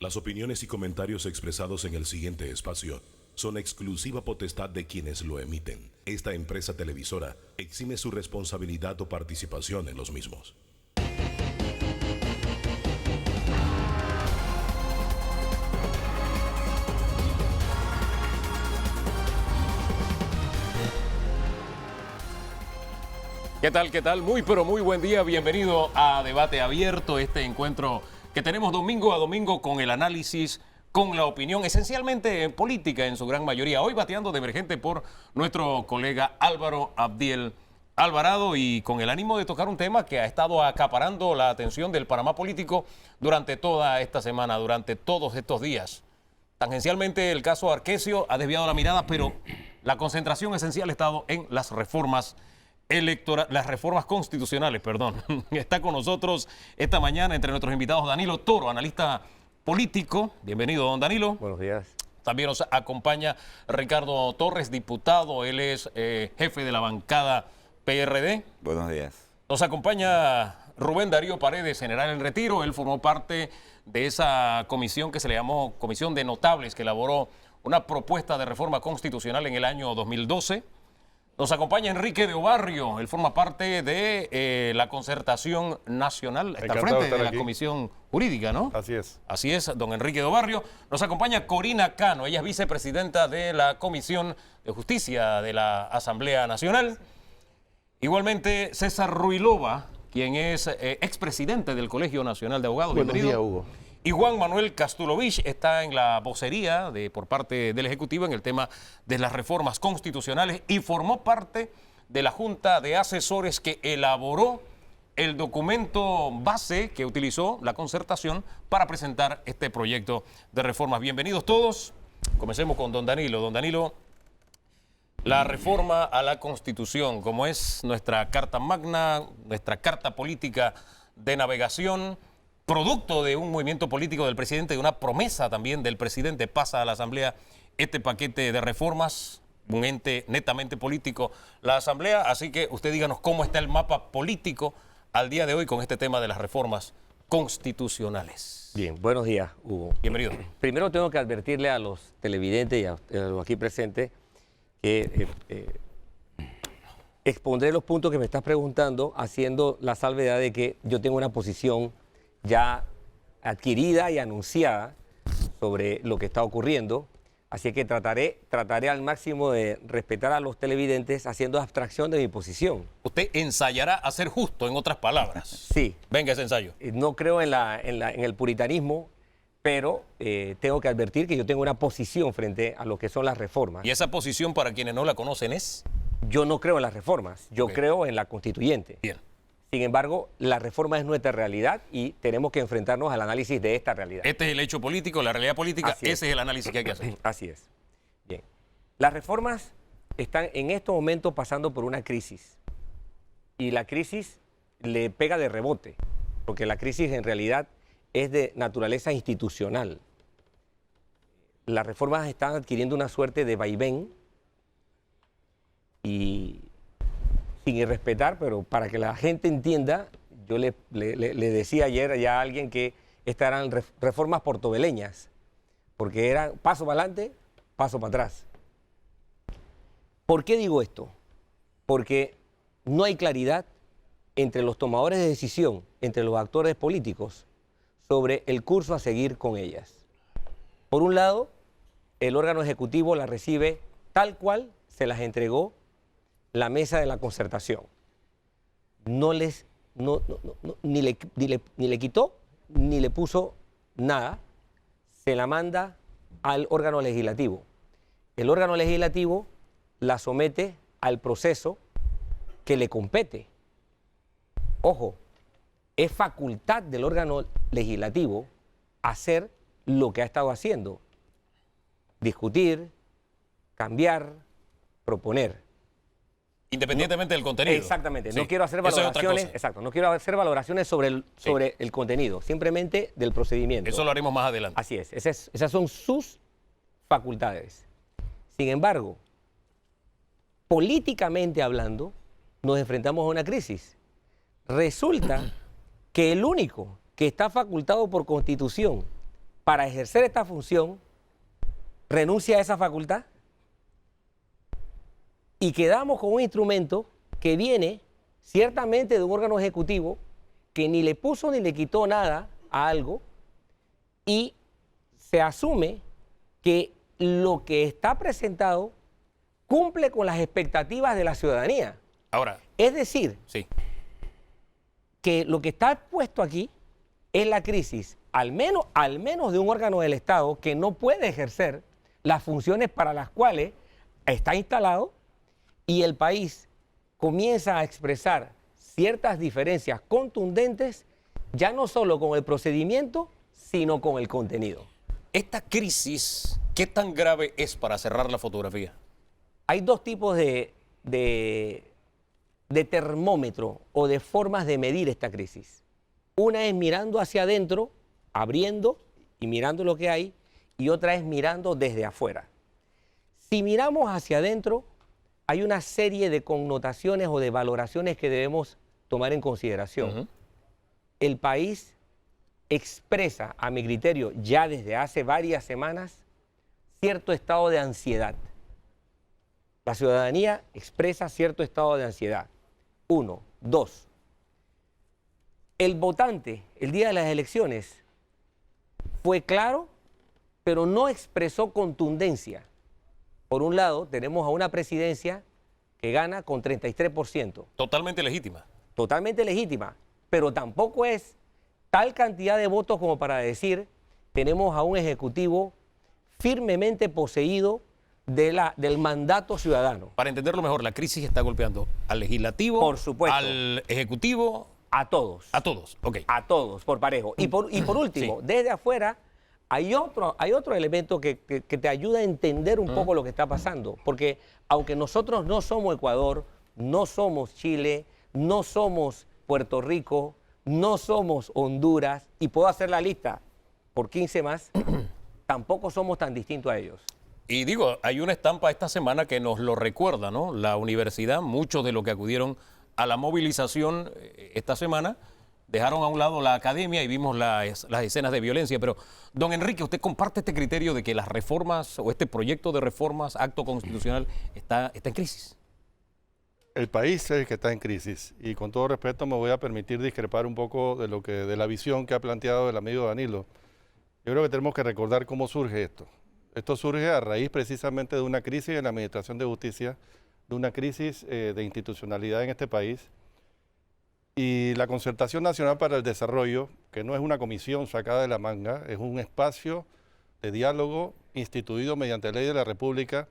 Las opiniones y comentarios expresados en el siguiente espacio son exclusiva potestad de quienes lo emiten. Esta empresa televisora exime su responsabilidad o participación en los mismos. ¿Qué tal? ¿Qué tal? Muy pero muy buen día. Bienvenido a Debate Abierto, este encuentro que tenemos domingo a domingo con el análisis, con la opinión, esencialmente política en su gran mayoría. Hoy bateando de emergente por nuestro colega Álvaro Abdiel Alvarado y con el ánimo de tocar un tema que ha estado acaparando la atención del Panamá político durante toda esta semana, durante todos estos días. Tangencialmente el caso Arquesio ha desviado la mirada, pero la concentración esencial ha estado en las reformas las reformas constitucionales, perdón. Está con nosotros esta mañana entre nuestros invitados Danilo Toro, analista político. Bienvenido, don Danilo. Buenos días. También nos acompaña Ricardo Torres, diputado. Él es jefe de la bancada PRD. Buenos días. Nos acompaña Rubén Darío Paredes, general en retiro. Él formó parte de esa comisión que se le llamó Comisión de Notables, que elaboró una propuesta de reforma constitucional en el año 2012. Nos acompaña Enrique de Obarrio, él forma parte de la Concertación Nacional, está al frente de la Comisión Jurídica, ¿no? Así es. Así es, don Enrique de Obarrio. Nos acompaña Corina Cano, ella es vicepresidenta de la Comisión de Justicia de la Asamblea Nacional. Igualmente César Ruilova, quien es expresidente del Colegio Nacional de Abogados. Buenos Bienvenido. días, Hugo. Y Juan Manuel Castulovich está en la vocería por parte del Ejecutivo en el tema de las reformas constitucionales y formó parte de la Junta de Asesores que elaboró el documento base que utilizó la concertación para presentar este proyecto de reformas. Bienvenidos todos. Comencemos con don Danilo. Don Danilo, la reforma a la Constitución, como es nuestra carta magna, nuestra carta política de navegación, producto de un movimiento político del presidente, de una promesa también del presidente, pasa a la Asamblea este paquete de reformas, un ente netamente político, la Asamblea. Así que usted díganos cómo está el mapa político al día de hoy con este tema de las reformas constitucionales. Bien, buenos días, Hugo. Bienvenido. Primero tengo que advertirle a los televidentes y a los aquí presentes que expondré los puntos que me estás preguntando, haciendo la salvedad de que yo tengo una posición ya adquirida y anunciada sobre lo que está ocurriendo, así que trataré al máximo de respetar a los televidentes haciendo abstracción de mi posición. Usted ensayará a ser justo, en otras palabras. Sí. Venga ese ensayo. No creo en el puritanismo, pero tengo que advertir que yo tengo una posición frente a lo que son las reformas. Y esa posición, para quienes no la conocen, es... Yo no creo en las reformas, yo creo en la constituyente. Bien. Sin embargo, la reforma es nuestra realidad y tenemos que enfrentarnos al análisis de esta realidad. Este es el hecho político, la realidad política, ese es el análisis que hay que hacer. Así es. Bien. Las reformas están en estos momentos pasando por una crisis y la crisis le pega de rebote, porque la crisis en realidad es de naturaleza institucional. Las reformas están adquiriendo una suerte de vaivén y sin irrespetar, pero para que la gente entienda, yo le decía ayer ya a alguien que estas eran reformas portobeleñas, porque eran paso para adelante, paso para atrás. ¿Por qué digo esto? Porque no hay claridad entre los tomadores de decisión, entre los actores políticos, sobre el curso a seguir con ellas. Por un lado, el órgano ejecutivo las recibe tal cual se las entregó la mesa de la concertación. Ni le quitó, ni le puso nada, se la manda al órgano legislativo. El órgano legislativo la somete al proceso que le compete. Ojo, es facultad del órgano legislativo hacer lo que ha estado haciendo: discutir, cambiar, proponer. Independientemente del contenido. Exactamente. Sí. No quiero hacer valoraciones. Exacto. No quiero hacer valoraciones sobre el contenido, simplemente del procedimiento. Eso lo haremos más adelante. Así es. Esas son sus facultades. Sin embargo, políticamente hablando, nos enfrentamos a una crisis. Resulta que el único que está facultado por Constitución para ejercer esta función, renuncia a esa facultad y quedamos con un instrumento que viene ciertamente de un órgano ejecutivo que ni le puso ni le quitó nada a algo y se asume que lo que está presentado cumple con las expectativas de la ciudadanía. Ahora, Es decir, sí. que lo que está puesto aquí es la crisis, al menos de un órgano del Estado que no puede ejercer las funciones para las cuales está instalado y el país comienza a expresar ciertas diferencias contundentes, ya no solo con el procedimiento, sino con el contenido. Esta crisis, ¿qué tan grave es para cerrar la fotografía? Hay dos tipos de termómetro o de formas de medir esta crisis. Una es mirando hacia adentro, abriendo y mirando lo que hay, y otra es mirando desde afuera. Si miramos hacia adentro, hay una serie de connotaciones o de valoraciones que debemos tomar en consideración. El país expresa, a mi criterio, ya desde hace varias semanas, cierto estado de ansiedad. La ciudadanía expresa cierto estado de ansiedad. 1. 2. El votante, el día de las elecciones, fue claro, pero no expresó contundencia. Por un lado, tenemos a una presidencia que gana con 33%. Totalmente legítima. Totalmente legítima, pero tampoco es tal cantidad de votos como para decir tenemos a un ejecutivo firmemente poseído del mandato ciudadano. Para entenderlo mejor, la crisis está golpeando al legislativo, Por supuesto. al ejecutivo, A todos. a todos. Ok. A todos, por parejo. Y por último, Sí. desde afuera, hay otro elemento que te ayuda a entender un poco lo que está pasando. Porque aunque nosotros no somos Ecuador, no somos Chile, no somos Puerto Rico, no somos Honduras, y puedo hacer la lista por 15 más, tampoco somos tan distintos a ellos. Y digo, hay una estampa esta semana que nos lo recuerda, ¿no? La universidad, muchos de los que acudieron a la movilización esta semana, dejaron a un lado la academia y vimos las escenas de violencia. Pero, don Enrique, ¿usted comparte este criterio de que las reformas o este proyecto de reformas, acto constitucional, está en crisis? El país es el que está en crisis y con todo respeto me voy a permitir discrepar un poco de la visión que ha planteado el amigo Danilo. Yo creo que tenemos que recordar cómo surge esto. Esto surge a raíz precisamente de una crisis en la Administración de Justicia, de una crisis de institucionalidad en este país. Y la Concertación Nacional para el Desarrollo, que no es una comisión sacada de la manga, es un espacio de diálogo instituido mediante ley de la República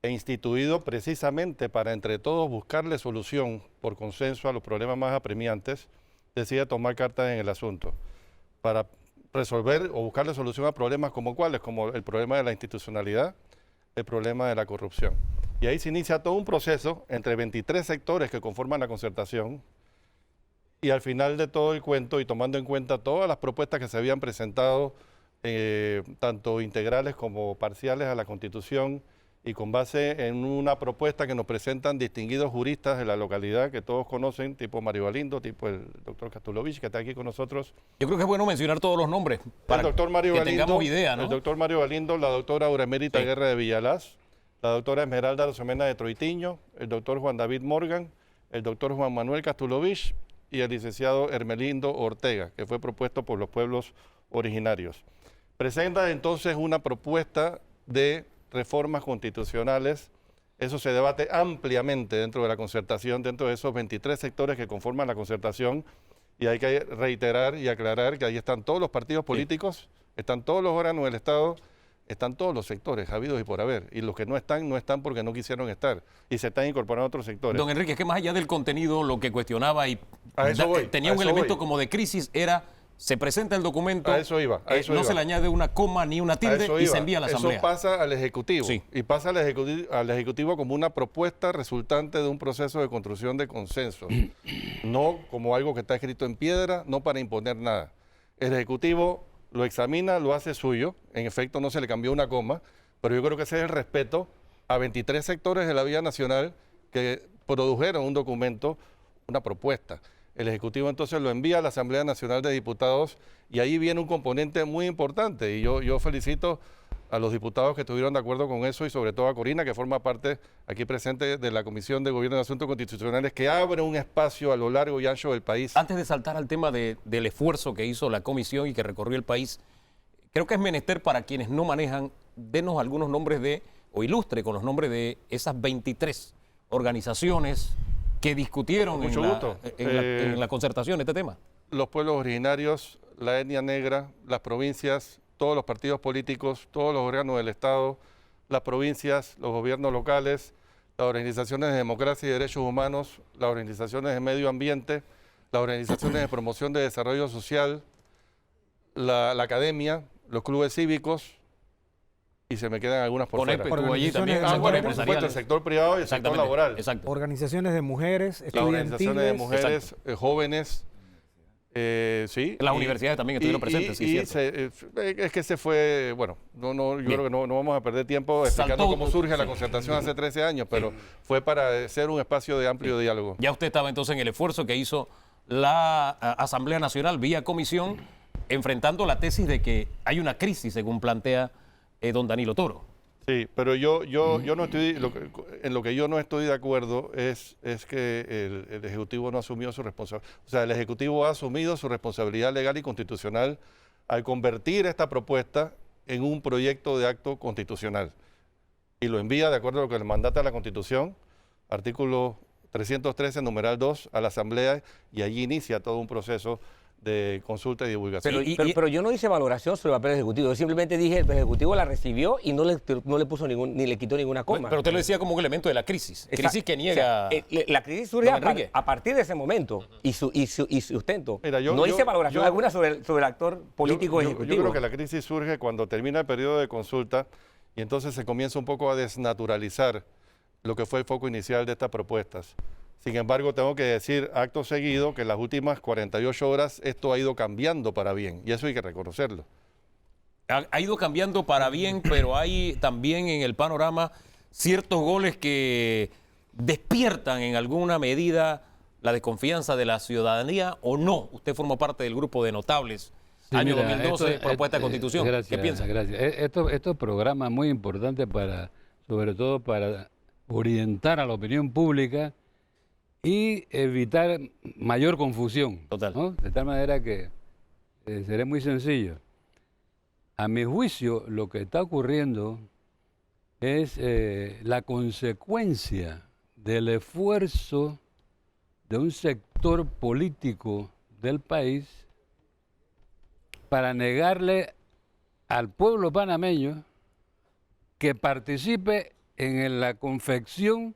e instituido precisamente para entre todos buscarle solución por consenso a los problemas más apremiantes, decide tomar cartas en el asunto para resolver o buscarle solución a problemas como cuáles, como el problema de la institucionalidad, el problema de la corrupción. Y ahí se inicia todo un proceso entre 23 sectores que conforman la concertación y al final de todo el cuento y tomando en cuenta todas las propuestas que se habían presentado, tanto integrales como parciales a la Constitución, y con base en una propuesta que nos presentan distinguidos juristas de la localidad que todos conocen, tipo Mario Galindo, tipo el doctor Kastulovich, que está aquí con nosotros. Yo creo que es bueno mencionar todos los nombres para El doctor Mario que Galindo, tengamos idea, ¿no? el doctor Mario Galindo, la doctora Auremérita Sí. Guerra de Villalaz, la doctora Esmeralda Rosemena de Troitiño, el doctor Juan David Morgan, el doctor Juan Manuel Kastulovich y el licenciado Hermelindo Ortega, que fue propuesto por los pueblos originarios. Presenta entonces una propuesta de reformas constitucionales. Eso se debate ampliamente dentro de la concertación, dentro de esos 23 sectores que conforman la concertación, y hay que reiterar y aclarar que ahí están todos los partidos políticos, están todos los órganos del Estado, están todos los sectores habidos y por haber, y los que no están porque no quisieron estar, y se están incorporando otros sectores. Don Enrique, es que más allá del contenido, lo que cuestionaba y A eso voy, tenía a un eso elemento voy. como de crisis era, se presenta el documento, A eso iba, a eso no iba. se le añade una coma ni una A tilde eso y iba. se envía a la Asamblea. Eso pasa al Ejecutivo, Sí. y pasa al ejecutivo como una propuesta resultante de un proceso de construcción de consenso, no como algo que está escrito en piedra, no para imponer nada. El Ejecutivo lo examina, lo hace suyo, en efecto no se le cambió una coma, pero yo creo que ese es el respeto a 23 sectores de la vida nacional que produjeron un documento, una propuesta. el Ejecutivo entonces lo envía a la Asamblea Nacional de Diputados y ahí viene un componente muy importante y yo felicito a los diputados que estuvieron de acuerdo con eso y sobre todo a Corina, que forma parte aquí presente de la Comisión de Gobierno de Asuntos Constitucionales, que abre un espacio a lo largo y ancho del país. Antes de saltar al tema del esfuerzo que hizo la comisión y que recorrió el país, creo que es menester para quienes no manejan, denos algunos nombres o ilustre con los nombres de esas 23 organizaciones que discutieron Mucho gusto. en la concertación este tema. Los pueblos originarios, la etnia negra, las provincias, todos los partidos políticos, todos los órganos del Estado, las provincias, los gobiernos locales, las organizaciones de democracia y derechos humanos, las organizaciones de medio ambiente, las organizaciones de promoción de desarrollo social, la academia, los clubes cívicos, y se me quedan algunas por fuera. Estuvo allí también, Bueno, por empresarial. supuesto, el sector privado y el sector laboral. Exacto. Organizaciones de mujeres, Las organizaciones de mujeres, jóvenes, sí. Las universidades también estuvieron presentes, sí, es que se fue, bueno, yo creo que no vamos a perder tiempo explicando Saltó, cómo surge la concertación hace 13 años, pero fue para ser un espacio de amplio diálogo. Ya usted estaba entonces en el esfuerzo que hizo la Asamblea Nacional vía comisión, enfrentando la tesis de que hay una crisis, según plantea don Danilo Toro. Sí, pero yo no estoy, en lo que yo no estoy de acuerdo es que el Ejecutivo no asumió su responsabilidad. O sea, el Ejecutivo ha asumido su responsabilidad legal y constitucional al convertir esta propuesta en un proyecto de acto constitucional. Y lo envía de acuerdo a lo que le mandata la Constitución, artículo 313, numeral 2, a la Asamblea, y allí inicia todo un proceso de consulta y divulgación. Pero yo no hice valoración sobre el papel ejecutivo. Yo simplemente dije, el ejecutivo la recibió y no le puso ni le quitó ninguna coma. Pero usted lo decía como un elemento de la crisis. Crisis que niega. O sea, la crisis surge Enrique. a partir de ese momento y sustento. Mira, no hice valoración alguna sobre el actor político ejecutivo. Yo creo que la crisis surge cuando termina el periodo de consulta y entonces se comienza un poco a desnaturalizar lo que fue el foco inicial de estas propuestas. Sin embargo, tengo que decir acto seguido que en las últimas 48 horas esto ha ido cambiando para bien y eso hay que reconocerlo. Ha ido cambiando para bien, pero hay también en el panorama ciertos goles que despiertan en alguna medida la desconfianza de la ciudadanía o no. Usted formó parte del grupo de notables. Sí, año 2012, propuesta de constitución. Gracias, ¿qué piensa? Gracias. Estos programas muy importantes sobre todo para orientar a la opinión pública y evitar mayor confusión. Total. ¿No? De tal manera que seré muy sencillo. A mi juicio, lo que está ocurriendo es la consecuencia del esfuerzo de un sector político del país para negarle al pueblo panameño que participe en la confección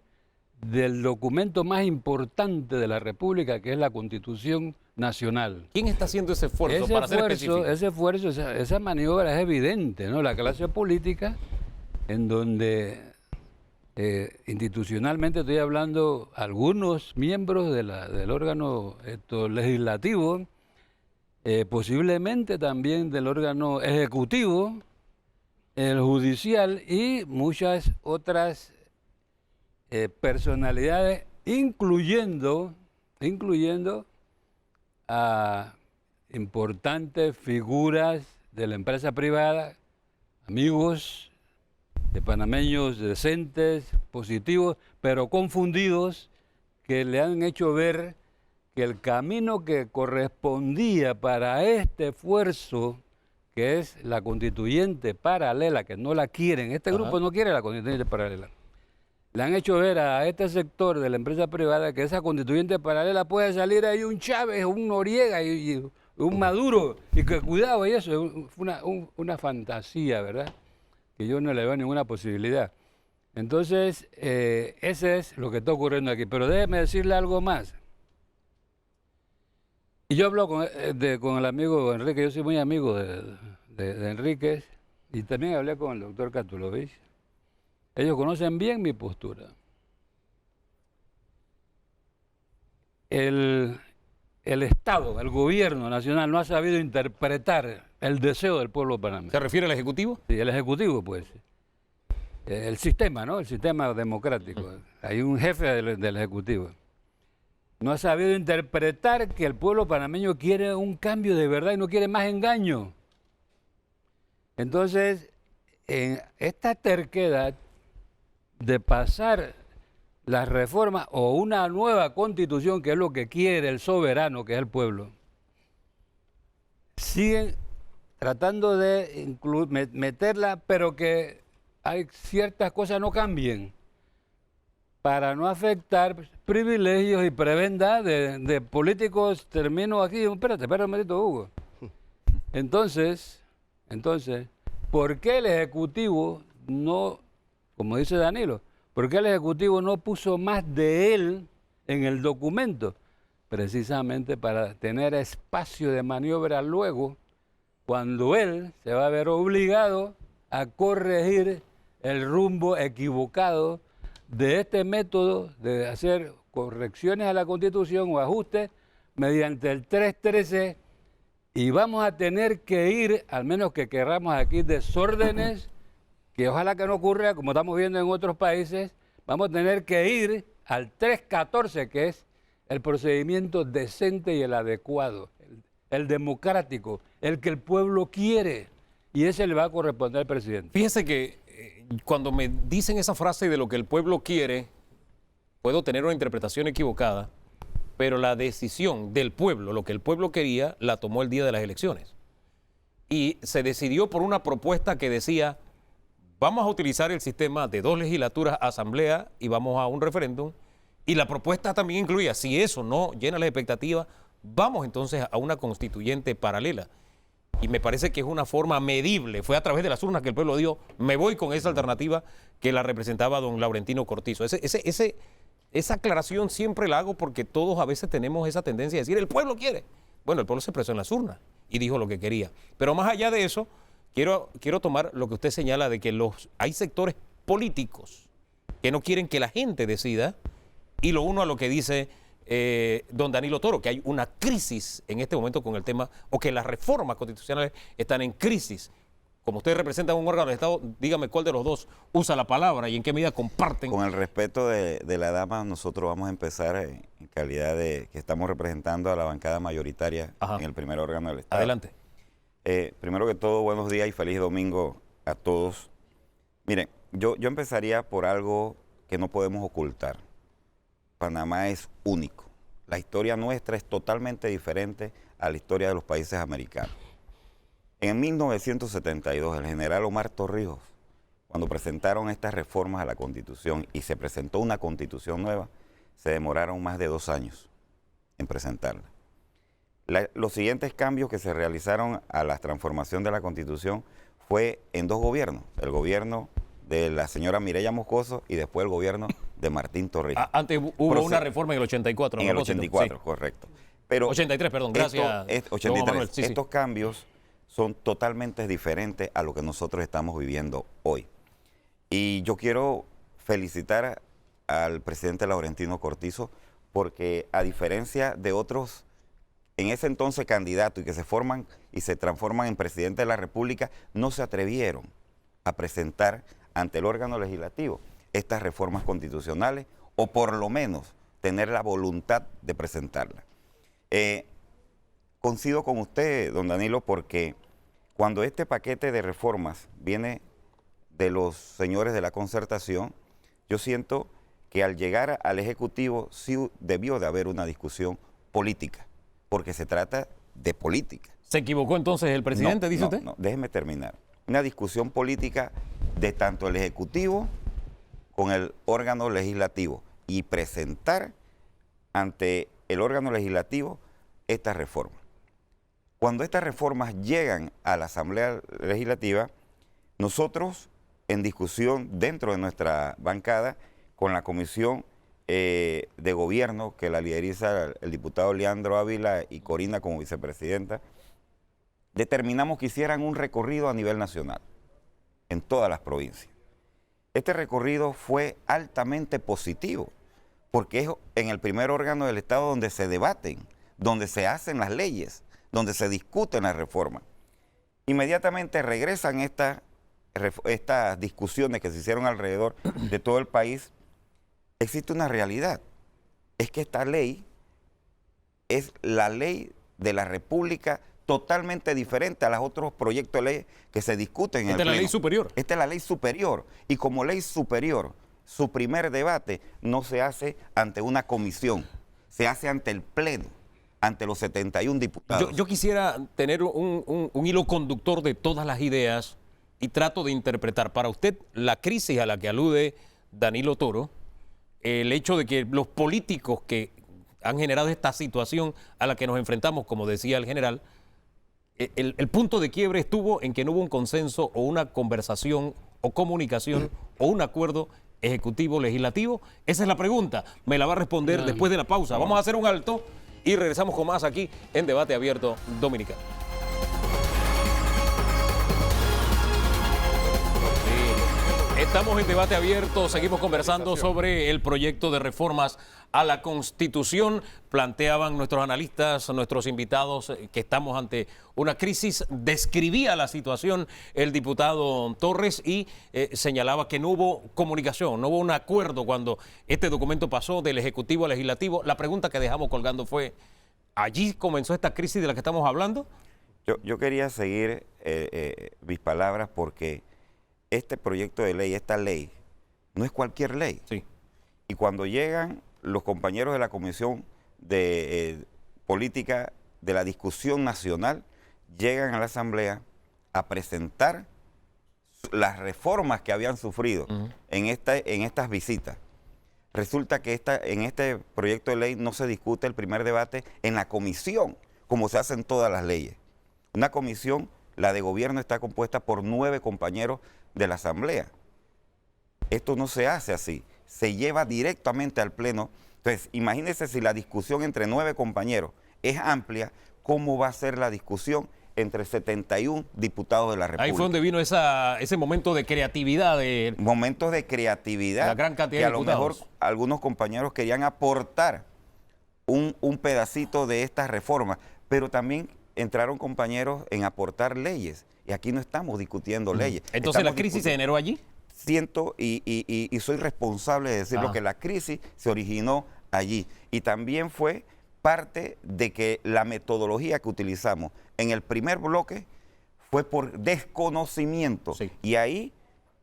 del documento más importante de la República, que es la Constitución Nacional. ¿Quién está haciendo ese esfuerzo para ser específico? Ese esfuerzo, esa maniobra es evidente, ¿no? La clase política, en donde institucionalmente estoy hablando, algunos miembros del órgano legislativo, posiblemente también del órgano ejecutivo, el judicial y muchas otras personalidades, incluyendo a importantes figuras de la empresa privada, amigos de panameños decentes, positivos, pero confundidos, que le han hecho ver que el camino que correspondía para este esfuerzo, que es la constituyente paralela, que no la quieren, este grupo no quiere la constituyente paralela, le han hecho ver a este sector de la empresa privada que esa constituyente paralela puede salir ahí un Chávez, un Noriega y un Maduro, y que cuidado, y eso es una fantasía, ¿verdad? Que yo no le veo ninguna posibilidad. Entonces, ese es lo que está ocurriendo aquí. Pero déjeme decirle algo más. Y yo hablo con el amigo Enrique, yo soy muy amigo de Enríquez, y también hablé con el doctor Katulovich. Ellos conocen bien mi postura. El Estado, el gobierno nacional no ha sabido interpretar el deseo del pueblo panameño. ¿Se refiere al Ejecutivo? Sí, el Ejecutivo, pues. El sistema, ¿no? El sistema democrático. Hay un jefe del Ejecutivo. no ha sabido interpretar que el pueblo panameño quiere un cambio de verdad y no quiere más engaño. Entonces, en esta terquedad de pasar las reformas o una nueva constitución, que es lo que quiere el soberano, que es el pueblo, siguen tratando de meterla, pero que hay ciertas cosas no cambien, para no afectar privilegios y prebendas de políticos. Termino aquí, espérate un momentito, Hugo. Entonces, ¿por qué el Ejecutivo no, como dice Danilo, por qué el Ejecutivo no puso más de él en el documento? Precisamente para tener espacio de maniobra luego, cuando él se va a ver obligado a corregir el rumbo equivocado de este método de hacer correcciones a la Constitución o ajustes mediante el 313, y vamos a tener que ir, al menos que querramos aquí, desórdenes, que ojalá que no ocurra como estamos viendo en otros países. Vamos a tener que ir al 314, que es el procedimiento decente y el adecuado, el democrático, el que el pueblo quiere, y ese le va a corresponder al presidente. Fíjese que cuando me dicen esa frase de lo que el pueblo quiere, puedo tener una interpretación equivocada, pero la decisión del pueblo, lo que el pueblo quería, la tomó el día de las elecciones. Y se decidió por una propuesta que decía: vamos a utilizar el sistema de 2 legislaturas, asamblea, y vamos a un referéndum. Y la propuesta también incluía, si eso no llena las expectativas, vamos entonces a una constituyente paralela. Y me parece que es una forma medible. Fue a través de las urnas que el pueblo dijo: me voy con esa alternativa que la representaba don Laurentino Cortizo. Esa aclaración siempre la hago porque todos a veces tenemos esa tendencia a decir: el pueblo quiere. Bueno, el pueblo se expresó en las urnas y dijo lo que quería. Pero más allá de eso, quiero tomar lo que usted señala de que hay sectores políticos que no quieren que la gente decida, y lo uno a lo que dice don Danilo Toro, que hay una crisis en este momento con el tema, o que las reformas constitucionales están en crisis. Como usted representa un órgano del Estado, dígame cuál de los dos usa la palabra y en qué medida comparten. Con el respeto de la dama, nosotros vamos a empezar en calidad de que estamos representando a la bancada mayoritaria en el primer órgano del Estado. Adelante. Primero que todo, buenos días y feliz domingo a todos. Miren, yo empezaría por algo que no podemos ocultar. Panamá es único. La historia nuestra es totalmente diferente a la historia de los países americanos. En 1972, el general Omar Torrijos, cuando presentaron estas reformas a la Constitución y se presentó una Constitución nueva, se demoraron más de 2 años en presentarla. Los siguientes cambios que se realizaron a la transformación de la Constitución fue en 2 gobiernos, el gobierno de la señora Mireya Moscoso y después el gobierno de Martín Torrijos. Antes hubo una reforma en el 84. En el 84, sí. Correcto. Pero 83, perdón, gracias. 83. Estos cambios son totalmente diferentes a lo que nosotros estamos viviendo hoy. Y yo quiero felicitar al presidente Laurentino Cortizo porque, a diferencia de otros en ese entonces candidatos y que se forman y se transforman en presidente de la República, no se atrevieron a presentar ante el órgano legislativo estas reformas constitucionales, o por lo menos tener la voluntad de presentarlas. Coincido con usted, don Danilo, porque cuando este paquete de reformas viene de los señores de la concertación, yo siento que al llegar al Ejecutivo sí debió de haber una discusión política, porque se trata de política. ¿Se equivocó entonces el presidente, dice usted? No, déjeme terminar. Una discusión política de tanto el Ejecutivo con el órgano legislativo y presentar ante el órgano legislativo estas reformas. Cuando estas reformas llegan a la Asamblea Legislativa, nosotros en discusión dentro de nuestra bancada con la Comisión de Gobierno que la lideriza el diputado Leandro Ávila y Corina como vicepresidenta, determinamos que hicieran un recorrido a nivel nacional, en todas las provincias. Este recorrido fue altamente positivo, porque es en el primer órgano del Estado donde se debaten, donde se hacen las leyes, donde se discuten las reformas. Inmediatamente regresan estas discusiones que se hicieron alrededor de todo el país. Existe una realidad, es que esta ley es la ley de la República, totalmente diferente a los otros proyectos de ley que se discuten en el Esta es la Pleno. ley superior. Esta es la ley superior. Y como ley superior, su primer debate no se hace ante una comisión, se hace ante el Pleno, ante los 71 diputados. Yo quisiera tener un hilo conductor de todas las ideas y trato de interpretar para usted la crisis a la que alude Danilo Toro, el hecho de que los políticos que han generado esta situación a la que nos enfrentamos, como decía el general, el punto de quiebre estuvo en que no hubo un consenso o una conversación o comunicación o un acuerdo ejecutivo legislativo. Esa es la pregunta. Me la va a responder después de la pausa. Vamos a hacer un alto y regresamos con más aquí en Debate Abierto Dominicano. Estamos en Debate Abierto, seguimos conversando sobre el proyecto de reformas a la Constitución. Planteaban nuestros analistas, nuestros invitados, que estamos ante una crisis. Describía la situación el diputado Torres y señalaba que no hubo comunicación, no hubo un acuerdo cuando este documento pasó del Ejecutivo al Legislativo. La pregunta que dejamos colgando fue, ¿allí comenzó esta crisis de la que estamos hablando? Yo quería seguir mis palabras porque este proyecto de ley, esta ley, no es cualquier ley. Sí. Y cuando llegan los compañeros de la Comisión de Política de la Discusión Nacional, llegan a la Asamblea a presentar las reformas que habían sufrido en estas visitas. Resulta que en este proyecto de ley no se discute el primer debate en la comisión, como se hacen todas las leyes. Una comisión, la de gobierno, está compuesta por 9 compañeros de la Asamblea. Esto no se hace así, se lleva directamente al Pleno. Entonces, imagínense si la discusión entre 9 compañeros es amplia, ¿cómo va a ser la discusión entre 71 diputados de la República? Ahí fue donde vino ese momento de creatividad. Momentos de creatividad, la gran cantidad que de a lo mejor diputados. algunos compañeros querían aportar un pedacito de estas reformas, pero también entraron compañeros en aportar leyes. Y aquí no estamos discutiendo leyes. Entonces, Estamos ¿la crisis se generó allí? Siento y soy responsable de decirlo, que la crisis se originó allí. Y también fue parte de que la metodología que utilizamos en el primer bloque fue por desconocimiento. Sí. Y ahí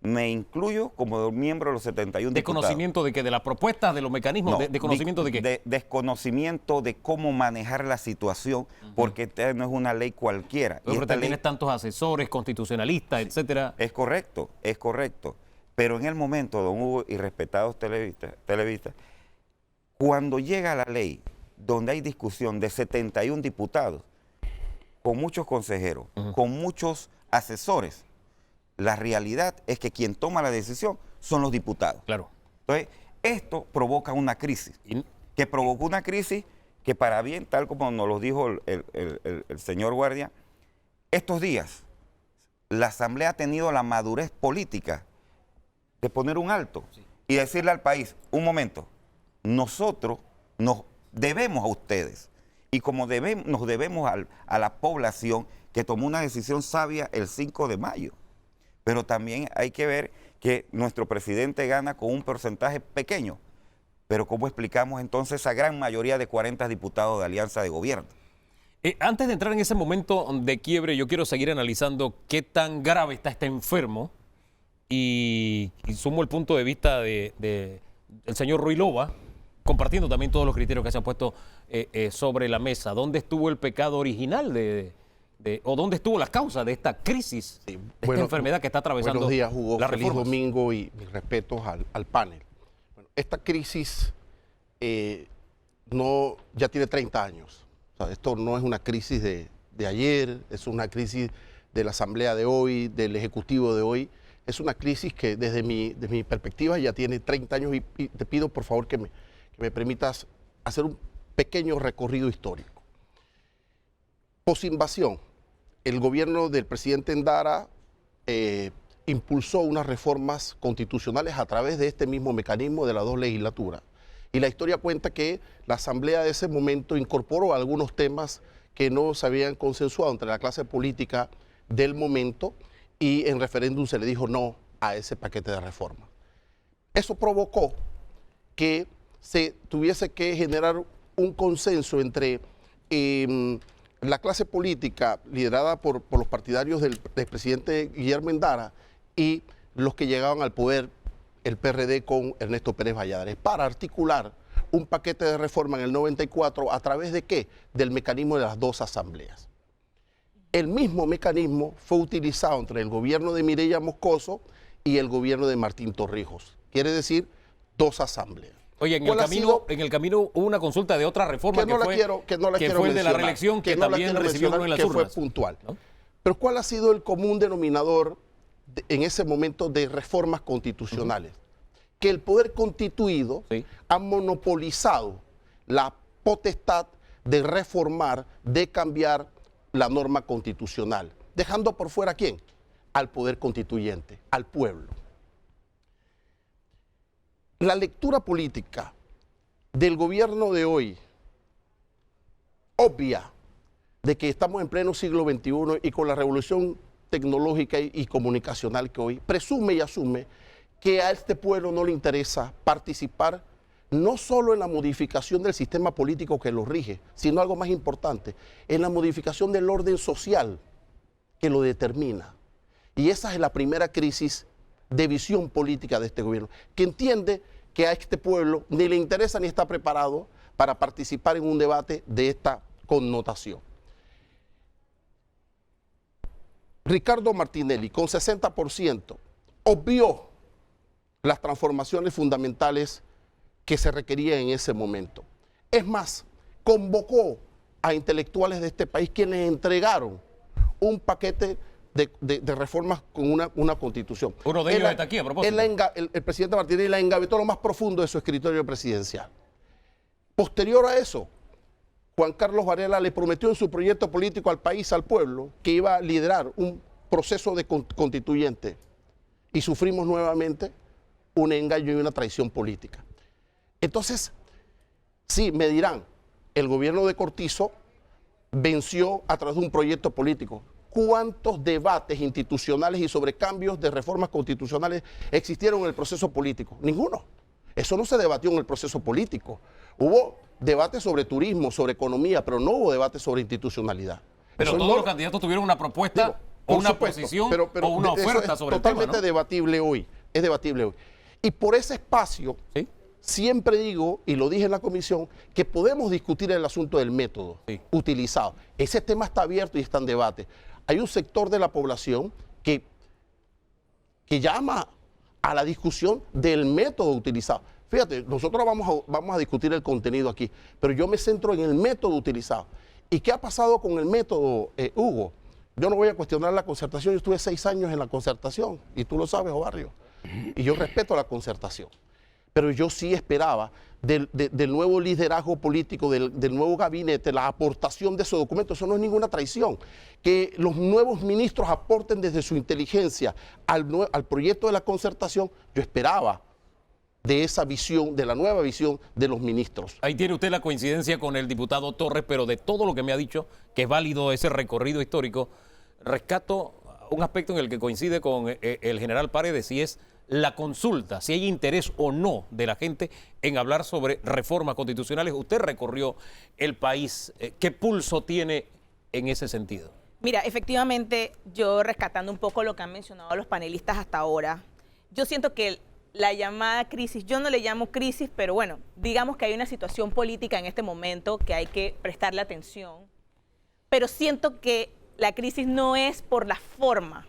me incluyo como miembro de los 71 ¿De diputados. conocimiento de qué? ¿De las propuestas, de los mecanismos? No, ¿De conocimiento de qué? De desconocimiento de cómo manejar la situación, porque esta no es una ley cualquiera. Pero esta usted tiene tantos asesores, constitucionalistas, etcétera. Es correcto, es correcto. Pero en el momento, don Hugo y respetados televistas, cuando llega la ley, donde hay discusión de 71 diputados, con muchos consejeros, con muchos asesores, la realidad es que quien toma la decisión son los diputados. Claro. Entonces, esto provoca una crisis, que provocó una crisis que para bien, tal como nos lo dijo el señor Guardia, estos días la Asamblea ha tenido la madurez política de poner un alto y decirle al país, un momento, nosotros nos debemos a ustedes y como nos debemos a la población que tomó una decisión sabia el 5 de mayo. Pero también hay que ver que nuestro presidente gana con un porcentaje pequeño. Pero ¿cómo explicamos entonces esa gran mayoría de 40 diputados de alianza de gobierno? Antes de entrar en ese momento de quiebre, yo quiero seguir analizando qué tan grave está este enfermo y sumo el punto de vista del señor Ruilova, compartiendo también todos los criterios que se han puesto sobre la mesa. ¿Dónde estuvo el pecado original o dónde estuvo la causa de esta crisis, de esta enfermedad que está atravesando? Buenos días, Hugo. las Feliz reformas? domingo y mis respetos al panel. Bueno, esta crisis ya tiene 30 años. O sea, esto no es una crisis de ayer, es una crisis de la Asamblea de hoy, del Ejecutivo de hoy. Es una crisis que desde mi perspectiva ya tiene 30 años y te pido por favor que me permitas hacer un pequeño recorrido histórico. Posinvasión, el gobierno del presidente Endara impulsó unas reformas constitucionales a través de este mismo mecanismo de las 2 legislaturas. Y la historia cuenta que la Asamblea de ese momento incorporó algunos temas que no se habían consensuado entre la clase política del momento y en referéndum se le dijo no a ese paquete de reformas. Eso provocó que se tuviese que generar un consenso entre la clase política liderada por los partidarios del presidente Guillermo Endara y los que llegaban al poder, el PRD con Ernesto Pérez Valladares, para articular un paquete de reforma en el 94 a través de ¿qué? Del mecanismo de las dos asambleas. El mismo mecanismo fue utilizado entre el gobierno de Mireya Moscoso y el gobierno de Martín Torrijos. Quiere decir, dos asambleas. Oye, en el camino hubo una consulta de otra reforma que fue el de la reelección, que también recibió uno en las urnas. Que fue puntual. ¿No? Pero ¿cuál ha sido el común denominador en ese momento de reformas constitucionales? Que el poder constituido ha monopolizado la potestad de reformar, de cambiar la norma constitucional, dejando por fuera ¿a quién? Al poder constituyente, al pueblo. La lectura política del gobierno de hoy, obvia, de que estamos en pleno siglo XXI y con la revolución tecnológica y comunicacional que hoy, presume y asume que a este pueblo no le interesa participar no solo en la modificación del sistema político que lo rige, sino algo más importante, en la modificación del orden social que lo determina. Y esa es la primera crisis de visión política de este gobierno, que entiende que a este pueblo ni le interesa ni está preparado para participar en un debate de esta connotación. Ricardo Martinelli, con 60%, obvió las transformaciones fundamentales que se requerían en ese momento. Es más, convocó a intelectuales de este país quienes entregaron un paquete de reformas con una constitución. Uno de ellos está aquí, a propósito. El presidente Martinelli la engavetó lo más profundo de su escritorio presidencial. Posterior a eso, Juan Carlos Varela le prometió en su proyecto político al país, al pueblo, que iba a liderar un proceso de constituyente. Y sufrimos nuevamente un engaño y una traición política. Entonces, sí, me dirán, el gobierno de Cortizo venció a través de un proyecto político. ¿Cuántos debates institucionales y sobre cambios de reformas constitucionales existieron en el proceso político? Ninguno. Eso no se debatió en el proceso político. Hubo debates sobre turismo, sobre economía, pero no hubo debates sobre institucionalidad. Pero todos los candidatos tuvieron una propuesta o una posición o una oferta sobre el tema, ¿no? Totalmente debatible hoy. Es debatible hoy. Y por ese espacio, siempre digo, y lo dije en la comisión, que podemos discutir el asunto del método utilizado. Ese tema está abierto y está en debate. Hay un sector de la población que llama a la discusión del método utilizado. Fíjate, nosotros vamos a discutir el contenido aquí, pero yo me centro en el método utilizado. ¿Y qué ha pasado con el método, Hugo? Yo no voy a cuestionar la concertación, yo estuve 6 años en la concertación, y tú lo sabes, Obarrio, y yo respeto la concertación. Pero yo sí esperaba del nuevo liderazgo político, del nuevo gabinete, la aportación de esos documentos. Eso no es ninguna traición. Que los nuevos ministros aporten desde su inteligencia al proyecto de la concertación, yo esperaba de esa visión, de la nueva visión de los ministros. Ahí tiene usted la coincidencia con el diputado Torres, pero de todo lo que me ha dicho, que es válido ese recorrido histórico, rescato un aspecto en el que coincide con el general Paredes, y es la consulta, si hay interés o no de la gente en hablar sobre reformas constitucionales. Usted recorrió el país. ¿Qué pulso tiene en ese sentido? Mira, efectivamente, yo rescatando un poco lo que han mencionado los panelistas hasta ahora, yo siento que la llamada crisis, yo no le llamo crisis, pero bueno, digamos que hay una situación política en este momento que hay que prestarle atención, pero siento que la crisis no es por la forma,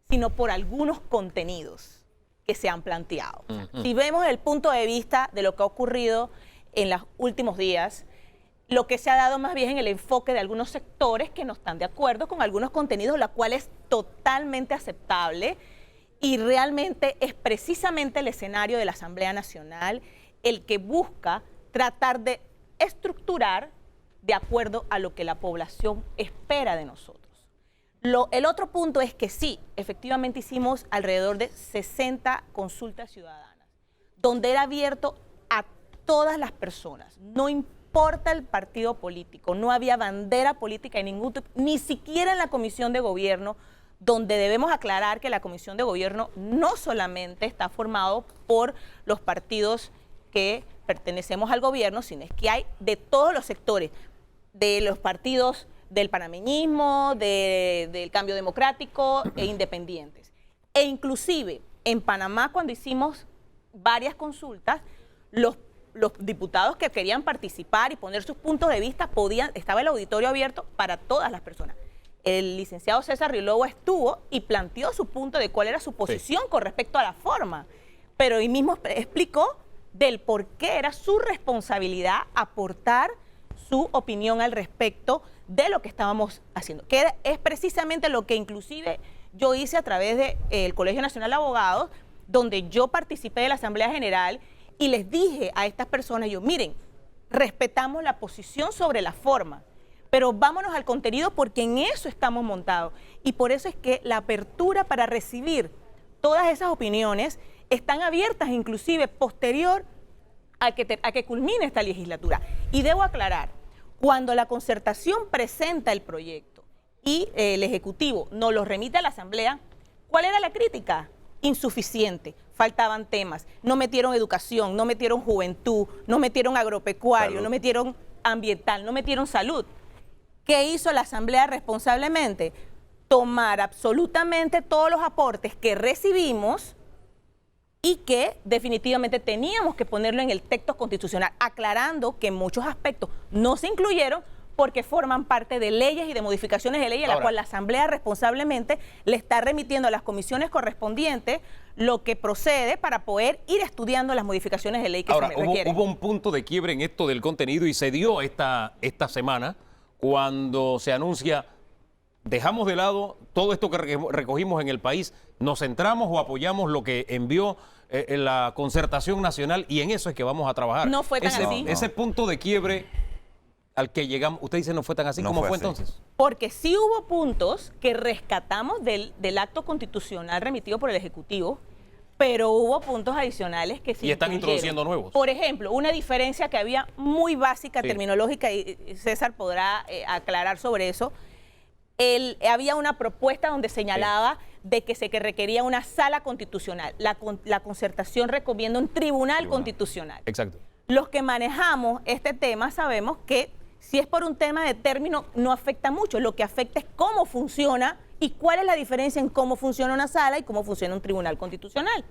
sino por algunos contenidos que se han planteado. Si vemos el punto de vista de lo que ha ocurrido en los últimos días, lo que se ha dado más bien en el enfoque de algunos sectores que no están de acuerdo con algunos contenidos, la cual es totalmente aceptable, y realmente es precisamente el escenario de la Asamblea Nacional el que busca tratar de estructurar de acuerdo a lo que la población espera de nosotros. El otro punto es que sí, efectivamente hicimos alrededor de 60 consultas ciudadanas, donde era abierto a todas las personas, no importa el partido político, no había bandera política en ningún tipo, ni siquiera en la Comisión de Gobierno, donde debemos aclarar que la Comisión de Gobierno no solamente está formado por los partidos que pertenecemos al gobierno, sino es que hay de todos los sectores. de los partidos del panameñismo, del Cambio Democrático e independientes. E inclusive en Panamá, cuando hicimos varias consultas, los diputados que querían participar y poner sus puntos de vista estaba el auditorio abierto para todas las personas. El licenciado César Rilobo estuvo y planteó su punto de cuál era su posición con respecto a la forma, pero él mismo explicó del por qué era su responsabilidad aportar su opinión al respecto de lo que estábamos haciendo, que es precisamente lo que inclusive yo hice a través del Colegio Nacional de Abogados, donde yo participé de la Asamblea General y les dije a estas personas, miren, respetamos la posición sobre la forma, pero vámonos al contenido porque en eso estamos montados. Y por eso es que la apertura para recibir todas esas opiniones están abiertas inclusive posterior a que culmine esta legislatura. Y debo aclarar, cuando la concertación presenta el proyecto y el Ejecutivo nos lo remite a la Asamblea, ¿cuál era la crítica? Insuficiente, faltaban temas, no metieron educación, no metieron juventud, no metieron agropecuario, salud. No metieron ambiental, no metieron salud. ¿Qué hizo la Asamblea responsablemente? Tomar absolutamente todos los aportes que recibimos y que definitivamente teníamos que ponerlo en el texto constitucional, aclarando que muchos aspectos no se incluyeron porque forman parte de leyes y de modificaciones de leyes, a la cual la Asamblea responsablemente le está remitiendo a las comisiones correspondientes lo que procede para poder ir estudiando las modificaciones de ley que se requieren. Hubo un punto de quiebre en esto del contenido y se dio esta semana cuando se anuncia, dejamos de lado todo esto que recogimos en el país, nos centramos o apoyamos lo que envió en la concertación nacional y en eso es que vamos a trabajar. No fue tan así. Ese punto de quiebre al que llegamos, usted dice no fue tan así, No ¿cómo fue así. entonces? Porque sí hubo puntos que rescatamos del acto constitucional remitido por el Ejecutivo, pero hubo puntos adicionales que sí Y están incluyeron. introduciendo nuevos. Por ejemplo, una diferencia que había muy básica, Sí. terminológica, y César podrá aclarar sobre eso. Había una propuesta donde señalaba de que se requería una sala constitucional. La concertación recomienda un tribunal constitucional. Exacto. Los que manejamos este tema sabemos que si es por un tema de término no afecta mucho, lo que afecta es cómo funciona y cuál es la diferencia en cómo funciona una sala y cómo funciona un tribunal constitucional.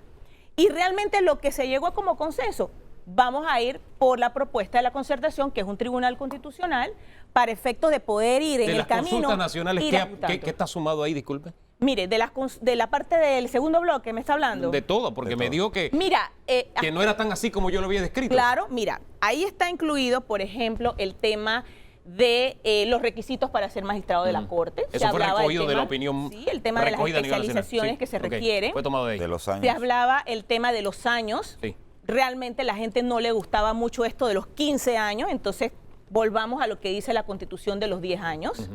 Y realmente lo que se llegó como consenso, vamos a ir por la propuesta de la concertación, que es un tribunal constitucional, para efectos de poder ir en el camino. De las consultas nacionales, ir ajustando. ¿qué está sumado ahí, disculpe? Mire, de la parte del segundo bloque, ¿me está hablando? De todo, porque me dijo que Mira, que no era tan así como yo lo había descrito. claro, mira, ahí está incluido, por ejemplo, el tema de los requisitos para ser magistrado de la Corte. Eso Se fue hablaba del recogido de la tema- opinión Sí, el tema de las recogida a nivel nacional. especializaciones Sí, que se ok, requieren. Fue tomado de ahí. De los años. Se hablaba el tema de los años. Sí. Realmente la gente no le gustaba mucho esto de los 15 años, entonces volvamos a lo que dice la Constitución de los 10 años.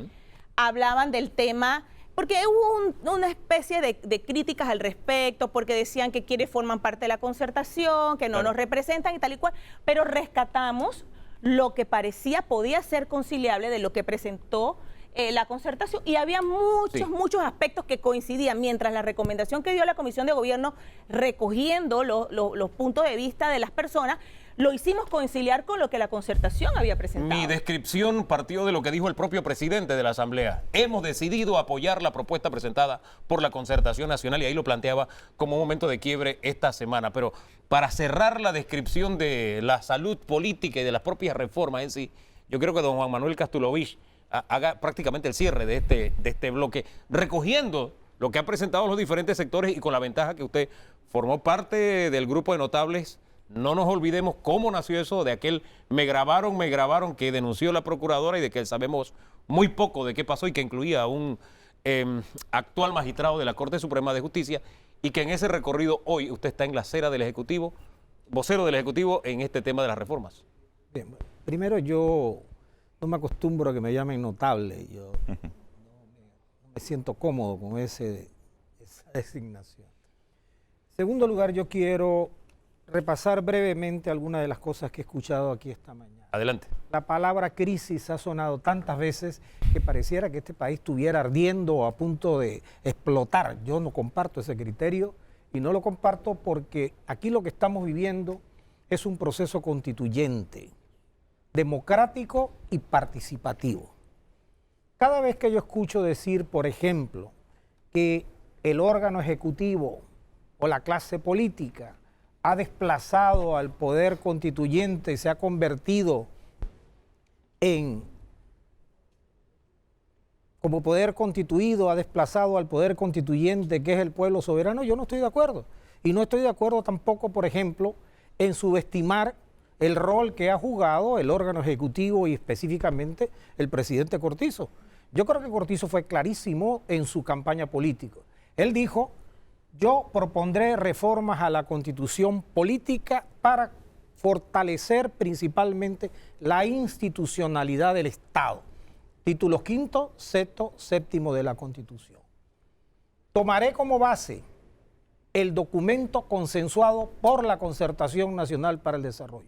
Hablaban del tema, porque hubo una especie de críticas al respecto, porque decían que quienes forman parte de la concertación, que no Claro. nos representan y tal y cual, pero rescatamos lo que parecía podía ser conciliable de lo que presentó la concertación, y había muchos aspectos que coincidían, mientras la recomendación que dio la Comisión de Gobierno recogiendo los puntos de vista de las personas, lo hicimos conciliar con lo que la concertación había presentado. Mi descripción partió de lo que dijo el propio presidente de la Asamblea. Hemos decidido apoyar la propuesta presentada por la Concertación Nacional y ahí lo planteaba como un momento de quiebre esta semana. Pero para cerrar la descripción de la salud política y de las propias reformas en sí, yo creo que don Juan Manuel Castulovich haga prácticamente el cierre de este bloque, recogiendo lo que han presentado los diferentes sectores y con la ventaja que usted formó parte del grupo de notables. No nos olvidemos cómo nació eso, de aquel me grabaron que denunció la procuradora y de que sabemos muy poco de qué pasó y que incluía a un actual magistrado de la Corte Suprema de Justicia y que en ese recorrido hoy usted está en la acera del Ejecutivo, vocero del Ejecutivo en este tema de las reformas. Bien, bueno, primero yo no me acostumbro a que me llamen notable, yo no me siento cómodo con esa designación. En segundo lugar, yo quiero repasar brevemente algunas de las cosas que he escuchado aquí esta mañana. Adelante. La palabra crisis ha sonado tantas veces que pareciera que este país estuviera ardiendo o a punto de explotar. Yo no comparto ese criterio y no lo comparto porque aquí lo que estamos viviendo es un proceso constituyente. democrático y participativo. Cada vez que yo escucho decir, por ejemplo, que el órgano ejecutivo o la clase política ha desplazado al poder constituyente, se ha convertido como poder constituido, ha desplazado al poder constituyente, que es el pueblo soberano, yo no estoy de acuerdo. Y no estoy de acuerdo tampoco, por ejemplo, en subestimar el rol que ha jugado el órgano ejecutivo y específicamente el presidente Cortizo. Yo creo que Cortizo fue clarísimo en su campaña política. Él dijo, yo propondré reformas a la Constitución política para fortalecer principalmente la institucionalidad del Estado. Títulos 5, 6, 7 de la Constitución. Tomaré como base el documento consensuado por la Concertación Nacional para el Desarrollo.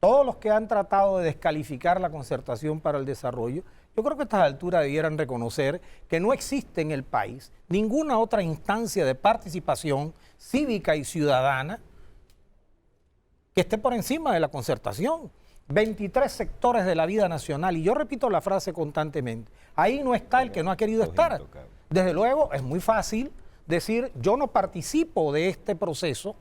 Todos los que han tratado de descalificar la Concertación para el Desarrollo, yo creo que a estas alturas debieran reconocer que no existe en el país ninguna otra instancia de participación cívica y ciudadana que esté por encima de la Concertación. 23 sectores de la vida nacional, y yo repito la frase constantemente, ahí no está el que no ha querido estar. Desde luego es muy fácil decir, yo no participo de este proceso,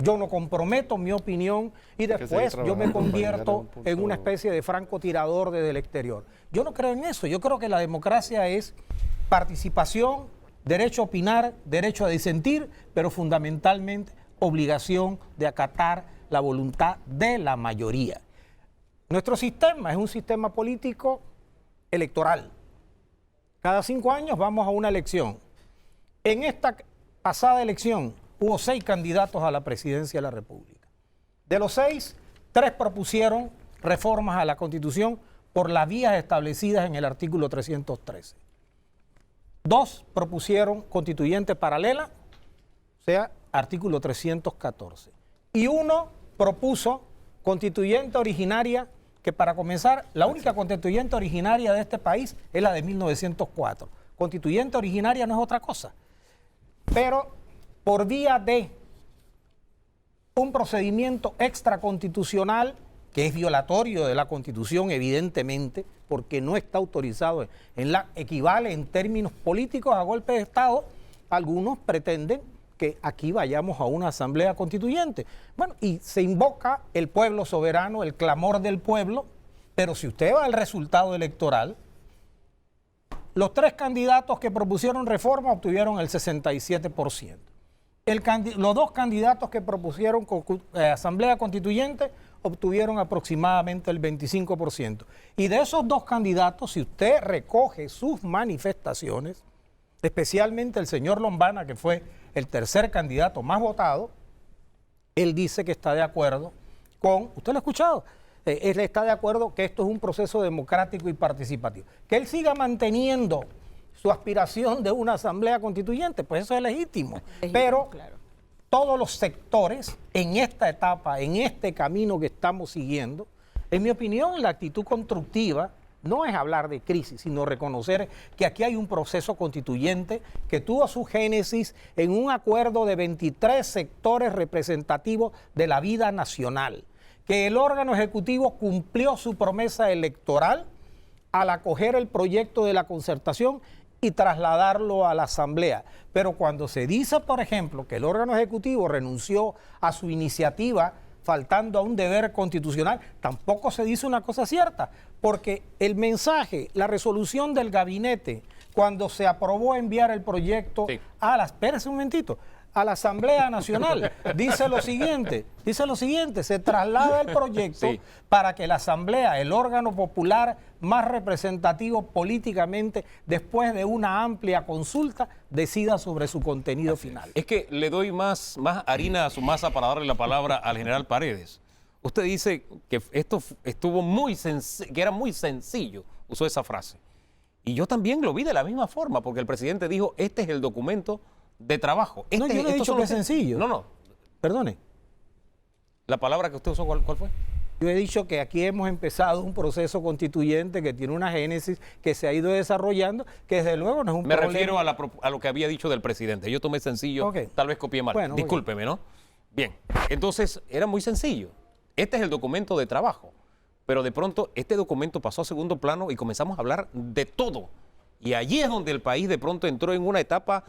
yo no comprometo mi opinión y después yo me convierto en una especie de francotirador desde el exterior. Yo no creo en eso, yo creo que la democracia es participación, derecho a opinar, derecho a disentir, pero fundamentalmente obligación de acatar la voluntad de la mayoría. Nuestro sistema es un sistema político electoral. Cada 5 años vamos a una elección. En esta pasada elección hubo 6 candidatos a la presidencia de la República. De los 6, 3 propusieron reformas a la Constitución por las vías establecidas en el artículo 313. 2 propusieron constituyente paralela, o sea, artículo 314. Y 1 propuso constituyente originaria, que para comenzar, la única constituyente originaria de este país es la de 1904. Constituyente originaria no es otra cosa. Pero por vía de un procedimiento extraconstitucional, que es violatorio de la Constitución, evidentemente, porque no está autorizado equivale en términos políticos a golpe de Estado, algunos pretenden que aquí vayamos a una asamblea constituyente. Bueno, y se invoca el pueblo soberano, el clamor del pueblo, pero si usted va al resultado electoral, los 3 candidatos que propusieron reforma obtuvieron el 67%. Los 2 candidatos que propusieron asamblea constituyente obtuvieron aproximadamente el 25%. Y de esos 2 candidatos, si usted recoge sus manifestaciones, especialmente el señor Lombana, que fue el tercer candidato más votado, él dice que está de acuerdo con, usted lo ha escuchado, él está de acuerdo que esto es un proceso democrático y participativo. Que él siga manteniendo su aspiración de una asamblea constituyente, pues eso es legítimo. Pero claro, todos los sectores en esta etapa, en este camino que estamos siguiendo, en mi opinión, la actitud constructiva no es hablar de crisis, sino reconocer que aquí hay un proceso constituyente que tuvo su génesis en un acuerdo de 23 sectores representativos de la vida nacional, que el órgano ejecutivo cumplió su promesa electoral al acoger el proyecto de la concertación y trasladarlo a la Asamblea. Pero cuando se dice, por ejemplo, que el órgano ejecutivo renunció a su iniciativa faltando a un deber constitucional, tampoco se dice una cosa cierta, porque el mensaje, la resolución del gabinete, cuando se aprobó enviar el proyecto espérese un momentito, a la Asamblea Nacional, dice lo siguiente, se traslada el proyecto para que la Asamblea, el órgano popular más representativo políticamente, después de una amplia consulta, decida sobre su contenido final. Es que le doy más harina a su masa para darle la palabra al general Paredes. Usted dice que esto estuvo que era muy sencillo, usó esa frase. Y yo también lo vi de la misma forma, porque el presidente dijo, este es el documento de trabajo. No, yo no he dicho que es sencillo. No. Perdone. ¿La palabra que usted usó cuál fue? Yo he dicho que aquí hemos empezado un proceso constituyente que tiene una génesis que se ha ido desarrollando, que desde luego no es un problema. Me refiero a lo que había dicho del presidente. Yo tomé sencillo, tal vez copié mal. Bueno, discúlpeme, ¿no? Bien, entonces era muy sencillo. Este es el documento de trabajo. pero de pronto este documento pasó a segundo plano y comenzamos a hablar de todo. Y allí es donde el país de pronto entró en una etapa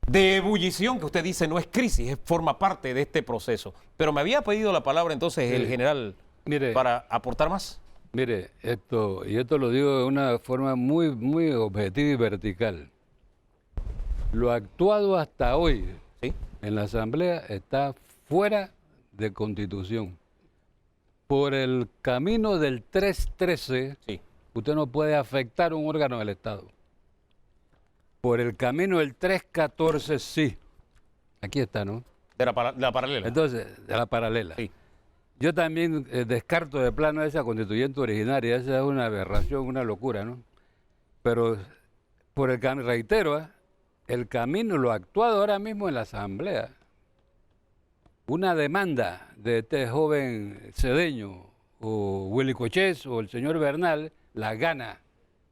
de ebullición que usted dice no es crisis, forma parte de este proceso. Pero me había pedido la palabra entonces el general para aportar más. Mire, esto lo digo de una forma muy, muy objetiva y vertical. Lo actuado hasta hoy en la Asamblea está fuera de Constitución. Por el camino del 313, usted no puede afectar un órgano del Estado. Por el camino del 314, sí. Aquí está, ¿no? De la paralela. Entonces, de la paralela. Sí. Yo también descarto de plano esa constituyente originaria, esa es una aberración, una locura, ¿no? Pero por el camino, reitero, el camino, lo actuado ahora mismo en la Asamblea, una demanda de este joven Cedeño, o Willy Cochés, o el señor Bernal, la gana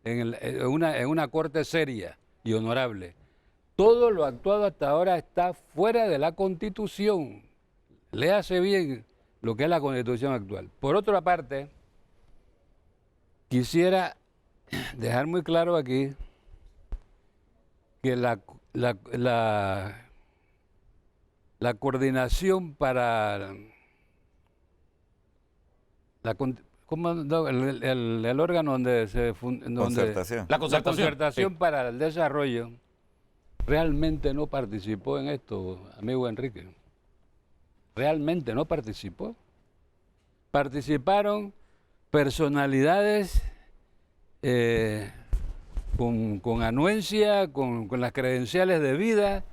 en una corte seria y honorable. Todo lo actuado hasta ahora está fuera de la Constitución. Léase bien lo que es la Constitución actual. Por otra parte, quisiera dejar muy claro aquí que la coordinación para el órgano donde se Concertación. La concertación para el desarrollo realmente no participó en esto, amigo Enrique. Realmente no participó. Participaron personalidades con anuencia, con las credenciales de vida,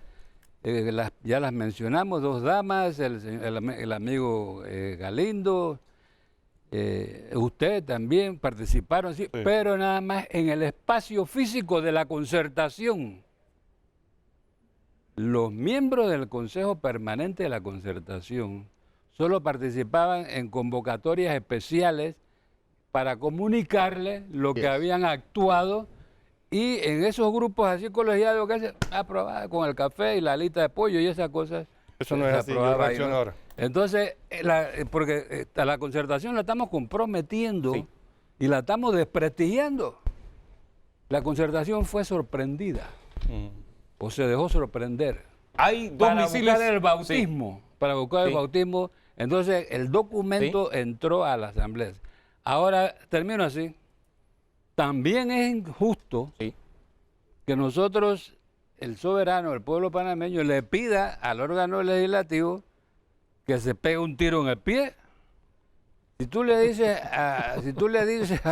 ya las mencionamos, dos damas, el amigo Galindo, usted también participaron, sí, pero nada más en el espacio físico de la concertación. Los miembros del Consejo Permanente de la Concertación solo participaban en convocatorias especiales para comunicarle lo que habían actuado, y en esos grupos así colegiados que se aprobaba con el café y la alita de pollo y esas cosas. Eso no es así, yo reacciono ahora. Entonces, porque a la concertación la estamos comprometiendo y la estamos desprestigiando. La concertación fue sorprendida. O se dejó sorprender. Hay dos para misiles. buscar el bautismo. Para buscar el bautismo. Entonces, el documento entró a la Asamblea. Ahora, termino así. También es injusto que nosotros, el soberano, el pueblo panameño, le pida al órgano legislativo que se pegue un tiro en el pie. Si tú le dices a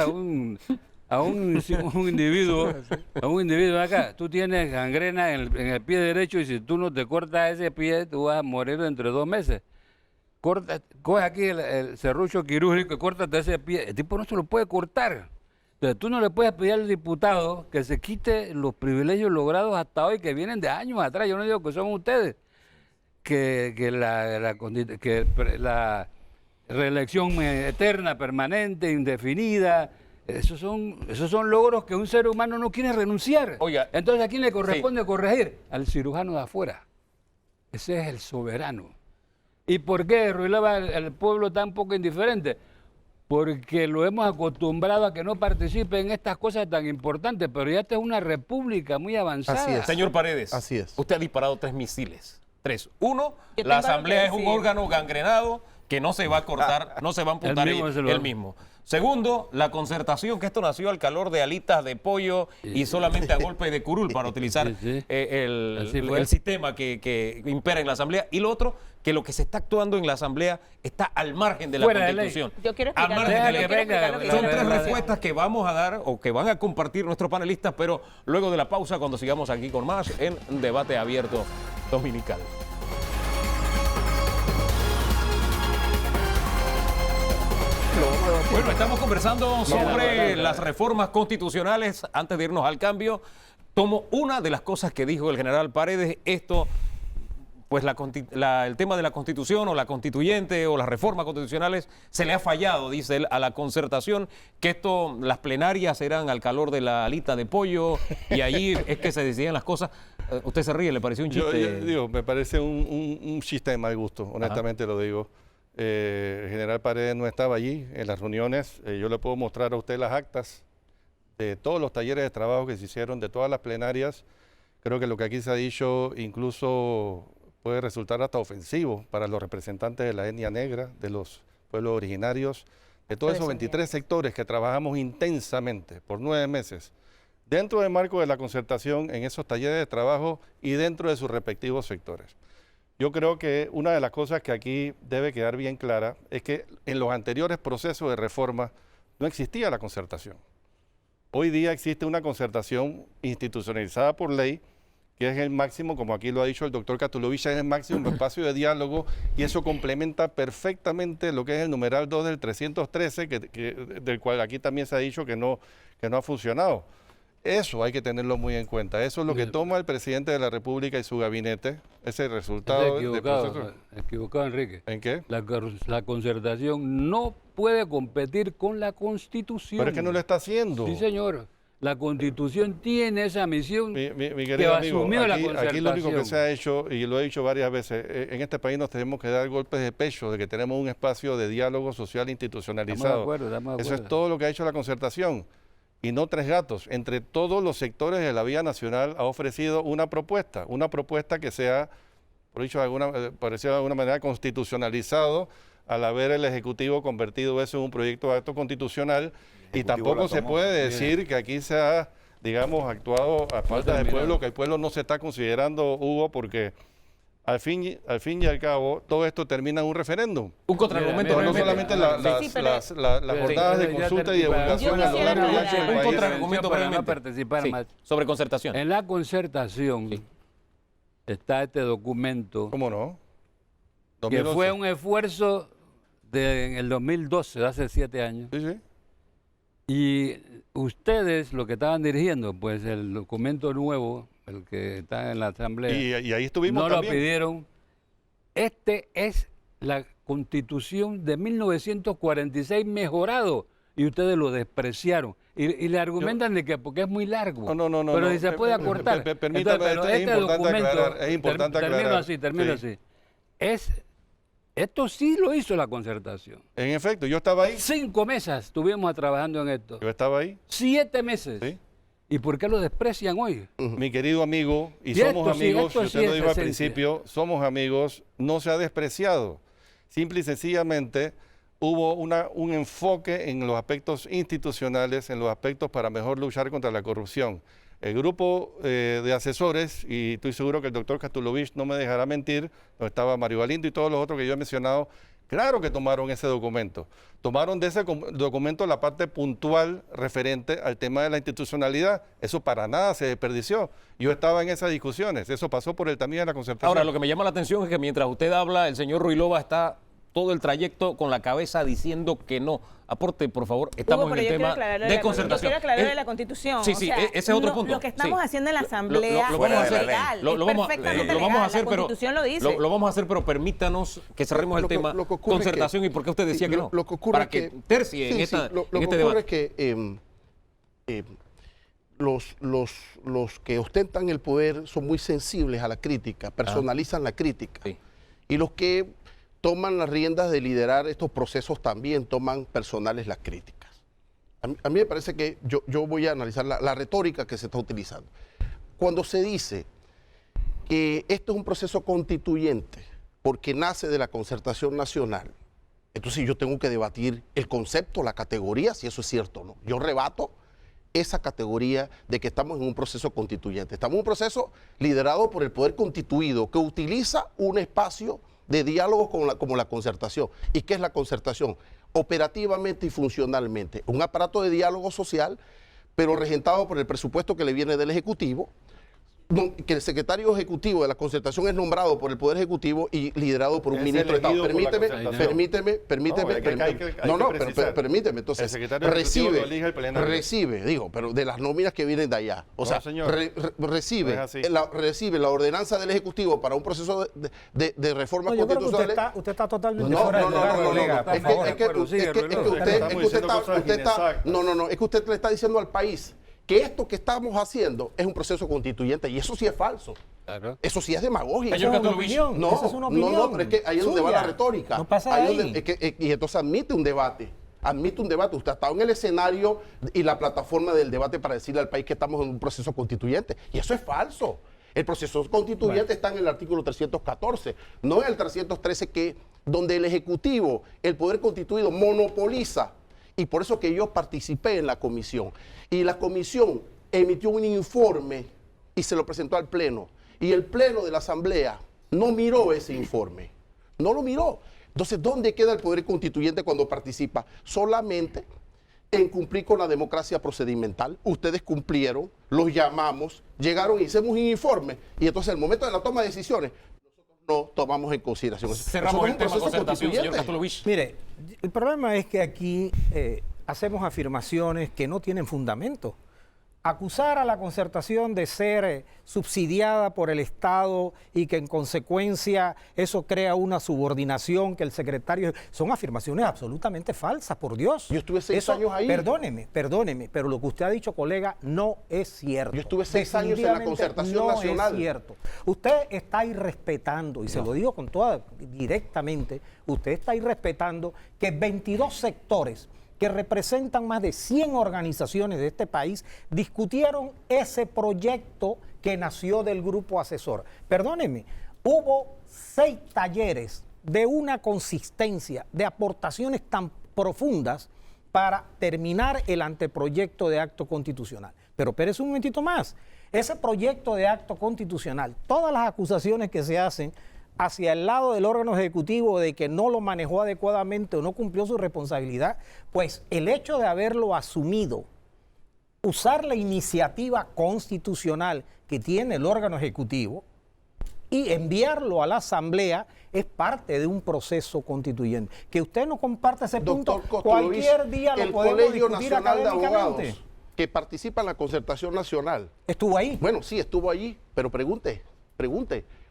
un individuo acá, tú tienes gangrena en el pie derecho y si tú no te cortas ese pie, tú vas a morir dentro de 2 meses. Coge aquí el serrucho quirúrgico y córtate ese pie. El tipo no se lo puede cortar. Entonces tú no le puedes pedir al diputado que se quite los privilegios logrados hasta hoy, que vienen de años atrás. Yo no digo que son ustedes, que la reelección eterna, permanente, indefinida. Esos son logros que un ser humano no quiere renunciar. Oiga, entonces, ¿a quién le corresponde corregir? Al cirujano de afuera. Ese es el soberano. ¿Y por qué ruilaba el pueblo tan poco indiferente? Porque lo hemos acostumbrado a que no participe en estas cosas tan importantes, pero ya esta es una república muy avanzada. Así es. Señor Paredes, Así es. Usted ha disparado 3 misiles. 3. Uno, Yo la tengo algo Asamblea que es un decir. órgano gangrenado que no se va a cortar, no se va a amputar él mismo. Segundo, la concertación, que esto nació al calor de alitas de pollo y solamente a golpe de curul, para utilizar el sistema que impera en la Asamblea. Y lo otro, que lo que se está actuando en la Asamblea está al margen de la Constitución. Yo quiero Al margen de explicar la Son 3 respuestas que vamos a dar o que van a compartir nuestros panelistas, pero luego de la pausa, cuando sigamos aquí con más en Debate Abierto Dominical. Bueno, estamos conversando sobre las reformas constitucionales. Antes de irnos al cambio, tomo una de las cosas que dijo el general Paredes. Esto, pues el tema de la Constitución o la constituyente o las reformas constitucionales se le ha fallado, dice él, a la concertación, que las plenarias eran al calor de la alita de pollo y allí es que se decidían las cosas. Usted se ríe, ¿le pareció un chiste? Yo digo, me parece un chiste de mal gusto, honestamente lo digo. El general Paredes no estaba allí en las reuniones. Yo le puedo mostrar a usted las actas de todos los talleres de trabajo que se hicieron, de todas las plenarias. Creo que lo que aquí se ha dicho incluso puede resultar hasta ofensivo para los representantes de la etnia negra, de los pueblos originarios, de todos esos 23 sectores que trabajamos intensamente por 9 meses, dentro del marco de la concertación, en esos talleres de trabajo y dentro de sus respectivos sectores. Yo creo que una de las cosas que aquí debe quedar bien clara es que en los anteriores procesos de reforma no existía la concertación. Hoy día existe una concertación institucionalizada por ley, que es el máximo, como aquí lo ha dicho el doctor Catulowicz, es el máximo espacio de diálogo, y eso complementa perfectamente lo que es el numeral 2 del 313, del cual aquí también se ha dicho que no ha funcionado. Eso hay que tenerlo muy en cuenta. Eso es lo que toma el presidente de la República y su gabinete, ese resultado del proceso. Equivocado, Enrique. ¿En qué? La concertación no puede competir con la Constitución. Pero es que no lo está haciendo. Sí, señor. La Constitución tiene esa misión mi que querido amigo, asumió la concertación. aquí lo único que se ha hecho, y lo he dicho varias veces, en este país nos tenemos que dar golpes de pecho de que tenemos un espacio de diálogo social institucionalizado. Estamos de acuerdo. Eso es todo lo que ha hecho la concertación. Y no tres gatos. Entre todos los sectores de la vía nacional ha ofrecido una propuesta que sea, por dicho parecido de alguna manera, constitucionalizado, al haber el Ejecutivo convertido eso en un proyecto de acto constitucional. Y tampoco se puede decir que aquí se ha, digamos, actuado a falta del pueblo, que el pueblo no se está considerando, Hugo, porque al fin y al cabo todo esto termina en un referéndum. Un contraargumento. No solamente las jornadas de consulta y divulgación a lo largo y ancho del Un país. contraargumento para no brevemente. participar más. Sobre concertación. En la concertación está este documento. ¿Cómo no? Que 2011. fue un esfuerzo en el 2012, de hace 7 años. Sí, sí. Y ustedes, lo que estaban dirigiendo, pues el documento nuevo, el que está en la Asamblea, Y ahí estuvimos no también. lo pidieron. Este es la Constitución de 1946 mejorado y ustedes lo despreciaron. Y le argumentan de que porque es muy largo. No. Pero si se puede acortar. Permítame, Entonces, pero es importante aclarar. Termino así. Esto sí lo hizo la concertación. En efecto, yo estaba ahí. 5 meses estuvimos trabajando en esto. Yo estaba ahí. 7 meses. Sí. ¿Y por qué lo desprecian hoy? Mi querido amigo, y Y somos esto sí, amigos, esto si usted sí lo es dijo al esencia. principio, somos amigos, no se ha despreciado. Simple y sencillamente hubo un enfoque en los aspectos institucionales, en los aspectos para mejor luchar contra la corrupción. El grupo de asesores, y estoy seguro que el doctor Catulowicz no me dejará mentir, donde estaba Mario Galindo y todos los otros que yo he mencionado, claro que tomaron ese documento. Tomaron de ese documento la parte puntual referente al tema de la institucionalidad. Eso para nada se desperdició. Yo estaba en esas discusiones. Eso pasó por el también de la concertación. Ahora, lo que me llama la atención es que mientras usted habla, el señor Ruilova está todo el trayecto con la cabeza diciendo que no. Aporte, por favor. Estamos Hugo, en el pero yo tema quiero aclarar de concertación. Yo quiero aclarar de la Constitución. Sí, O sí, sea, ese es otro punto. Lo que estamos Sí. haciendo en la Asamblea Lo vamos a hacer. es legal, Lo vamos perfectamente a legal. hacer, La pero Constitución lo dice. lo vamos a hacer, pero permítanos que cerremos el tema lo que ocurre es concertación que- y por qué usted decía sí, que no. lo que ocurre para es que que- tercie en sí, esta sí, lo en que este ocurre debate. es que los que ostentan el poder son muy sensibles a la crítica, personalizan la crítica. Sí. Y los que toman las riendas de liderar estos procesos también toman personales las críticas. A mí me parece que yo voy a analizar la retórica que se está utilizando. Cuando se dice que esto es un proceso constituyente porque nace de la concertación nacional, entonces yo tengo que debatir el concepto, la categoría, si eso es cierto o no. Yo rebato esa categoría de que estamos en un proceso constituyente. Estamos en un proceso liderado por el poder constituido que utiliza un espacio de diálogo como la concertación. ¿Y qué es la concertación? Operativamente y funcionalmente. Un aparato de diálogo social, pero regentado por el presupuesto que le viene del Ejecutivo, que el secretario ejecutivo de la concertación es nombrado por el Poder Ejecutivo y liderado por un Es ministro de Estado. elegido por la Permíteme. Permíteme. El Entonces, secretario ejecutivo lo elige el plenario. pero de las nóminas que vienen de allá. O No, sea, señor. recibe, No es así. recibe la ordenanza del Ejecutivo para un proceso de reformas No, yo creo que constitucionales. usted está totalmente No, fuera no, de no, lugar, no, colega, por es favor. que usted está, es que usted le está diciendo al país que esto que estamos haciendo es un proceso constituyente y eso sí es falso. Claro. Eso sí es demagogia. Señor Esa es una Catulovich. opinión. No, esa es una opinión. no, pero es que ahí es donde va suya. la retórica. No pasa Ahí de donde- ahí. y entonces admite un debate. Admite un debate. Usted ha estado en el escenario y la plataforma del debate para decirle al país que estamos en un proceso constituyente. Y eso es falso. El proceso constituyente está en el artículo 314, no en el 313, donde el Ejecutivo, el Poder Constituido, monopoliza. Y por eso que yo participé en la comisión. Y la comisión emitió un informe y se lo presentó al Pleno. Y el Pleno de la Asamblea no miró ese informe. No lo miró. Entonces, ¿dónde queda el Poder Constituyente cuando participa? Solamente en cumplir con la democracia procedimental. Ustedes cumplieron, los llamamos, llegaron y hicimos un informe. Y entonces, al momento de la toma de decisiones, nosotros no tomamos en consideración eso. Cerramos Eso el es un tema proceso concertación, señor constituyente. Catulovich. Mire, el problema es que aquí hacemos afirmaciones que no tienen fundamento. Acusar a la concertación de ser subsidiada por el Estado y que en consecuencia eso crea una subordinación que el secretario... Son afirmaciones absolutamente falsas, por Dios. Yo estuve 6 años ahí. Perdóneme, pero lo que usted ha dicho, colega, no es cierto. Yo estuve 6 años en la Definitivamente concertación no nacional. es cierto. Usted está irrespetando, y se lo digo con toda directamente, usted está irrespetando que 22 sectores que representan más de 100 organizaciones de este país, discutieron ese proyecto que nació del grupo asesor. Perdónenme, hubo 6 talleres de una consistencia, de aportaciones tan profundas para terminar el anteproyecto de acto constitucional. Pero espérese un momentito más. Ese proyecto de acto constitucional, todas las acusaciones que se hacen hacia el lado del órgano ejecutivo de que no lo manejó adecuadamente o no cumplió su responsabilidad, pues el hecho de haberlo asumido, usar la iniciativa constitucional que tiene el órgano ejecutivo y enviarlo a la Asamblea es parte de un proceso constituyente. Que usted no comparte ese punto, Doctor Catulovich, cualquier día lo el podemos Colegio discutir Nacional de académicamente. Abogados que participa en la concertación nacional. Estuvo ahí. Bueno, sí, estuvo allí, pero pregunte,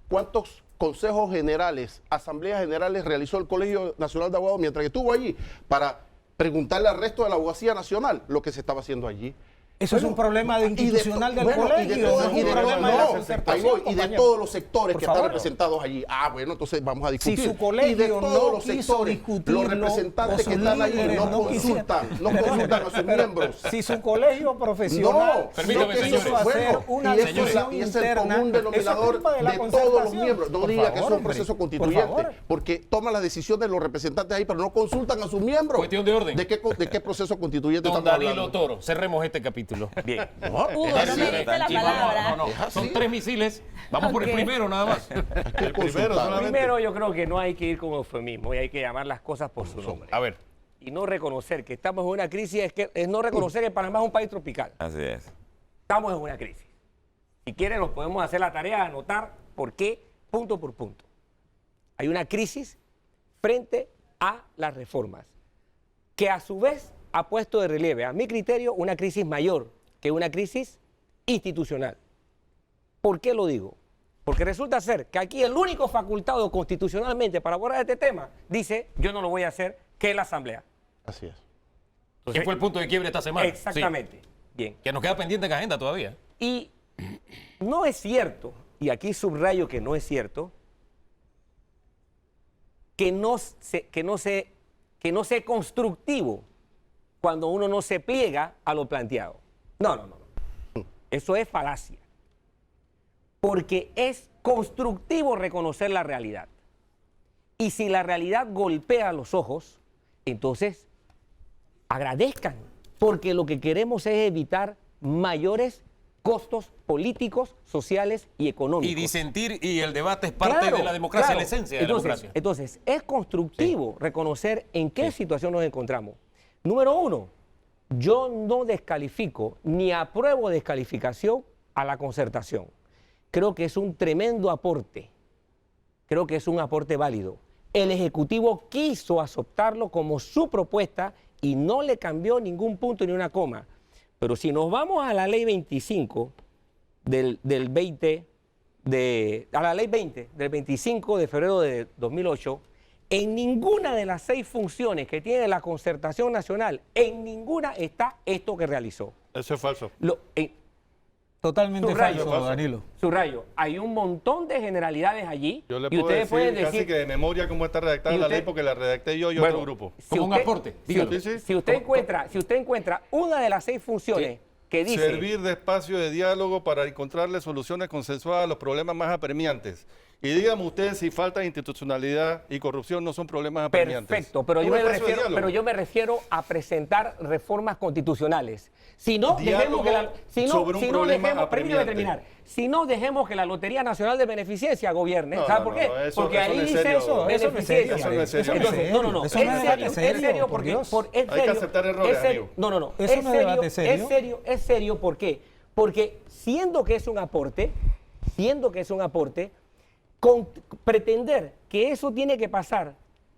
¿cuántos consejos generales, asambleas generales realizó el Colegio Nacional de Abogados mientras que estuvo allí para preguntarle al resto de la abogacía nacional lo que se estaba haciendo allí? Eso es un problema de institucional del colegio, no no es un problema de la concertación, ahí voy, y de compañero. todos los sectores Por que favor. están representados allí. Ah, bueno, entonces vamos a discutir. Si su colegio y de todos no los quiso sectores, discutirlo, los representantes o que sus están allí líderes no no consultan, quisieron. no consultan a sus miembros. Si su colegio profesional No, Permítame, no quiso señores. hacer Bueno, una y eso es decisión y es interna, el común denominador eso es culpa de, la todos los concertación. miembros. No Por diga que favor, es un hombre, proceso por constituyente, favor. porque toman las decisiones los representantes ahí, pero no consultan a sus miembros. Cuestión de orden. ¿De qué proceso constituyente Don estamos Danilo hablando? Toro, cerremos este capítulo. Bien. Hugo, no me diste la Y vamos, palabra. no, son 3 misiles. Vamos por el Ok. primero nada más. El primero solamente. Primero, yo creo que no hay que ir con eufemismo y hay que llamar las cosas por su nombre. A ver. Y no reconocer que estamos en una crisis es no reconocer que Panamá es un país tropical. Así es. Estamos en una crisis. Si quieren, nos podemos hacer la tarea de anotar por qué, punto por punto. Hay una crisis frente a las reformas, que a su vez ha puesto de relieve, a mi criterio, una crisis mayor que una crisis institucional. ¿Por qué lo digo? Porque resulta ser que aquí el único facultado constitucionalmente para abordar este tema dice, yo no lo voy a hacer, que es la Asamblea. Así es. ¿Qué fue el punto de quiebre esta semana? Exactamente. Bien. Sí. Que nos queda pendiente en agenda todavía. Y no es cierto, y aquí subrayo que no es cierto, que no sea constructivo cuando uno no se pliega a lo planteado. No. Eso es falacia. Porque es constructivo reconocer la realidad. Y si la realidad golpea los ojos, entonces agradezcan, porque lo que queremos es evitar mayores costos políticos, sociales y económicos. Y disentir y el debate es parte Claro, de la democracia, claro. la esencia de la democracia. Entonces, es constructivo reconocer en qué situación nos encontramos. Número uno, yo no descalifico ni apruebo descalificación a la concertación. Creo que es un tremendo aporte. Creo que es un aporte válido. El Ejecutivo quiso aceptarlo como su propuesta y no le cambió ningún punto ni una coma. Pero si nos vamos a la ley 25 del 20, a la ley 20 del 25 de febrero de 2008, en ninguna de las 6 funciones que tiene la concertación nacional, en ninguna está esto que realizó. Eso es falso. Totalmente Subrayo, falso, Danilo. Subrayo, hay un montón de generalidades allí Yo le y puedo ustedes decir pueden casi decir... que de memoria cómo está redactada Y la usted- ley, porque la redacté yo y Bueno, otro grupo. Como un aporte, dígalo. Sí, sí. Si usted encuentra una de las 6 funciones que dice... Servir de espacio de diálogo para encontrarle soluciones consensuadas a los problemas más apremiantes. Y dígame ustedes si falta de institucionalidad y corrupción no son problemas apremiantes. Perfecto, pero yo, Un me espacio de refiero, diálogo. pero yo me refiero a presentar reformas constitucionales. Si no, dejemos que la, si no, sobre un si no problema dejemos, permítame apremiante. terminar. Si no, dejemos que la Lotería Nacional de Beneficencia gobierne. No, ¿Sabe no, por qué? no, eso- Porque eso ahí no es dice serio. eso, Eso no es serio. Eso no es serio. Entonces, no, Eso es no es serio, debate es serio, serio por porque Dios. es Hay que serio, aceptar errores, es serio. amigo. No, Eso es no es debate serio, serio. es serio, ¿por qué? Porque siendo que es un aporte, con pretender que eso tiene que pasar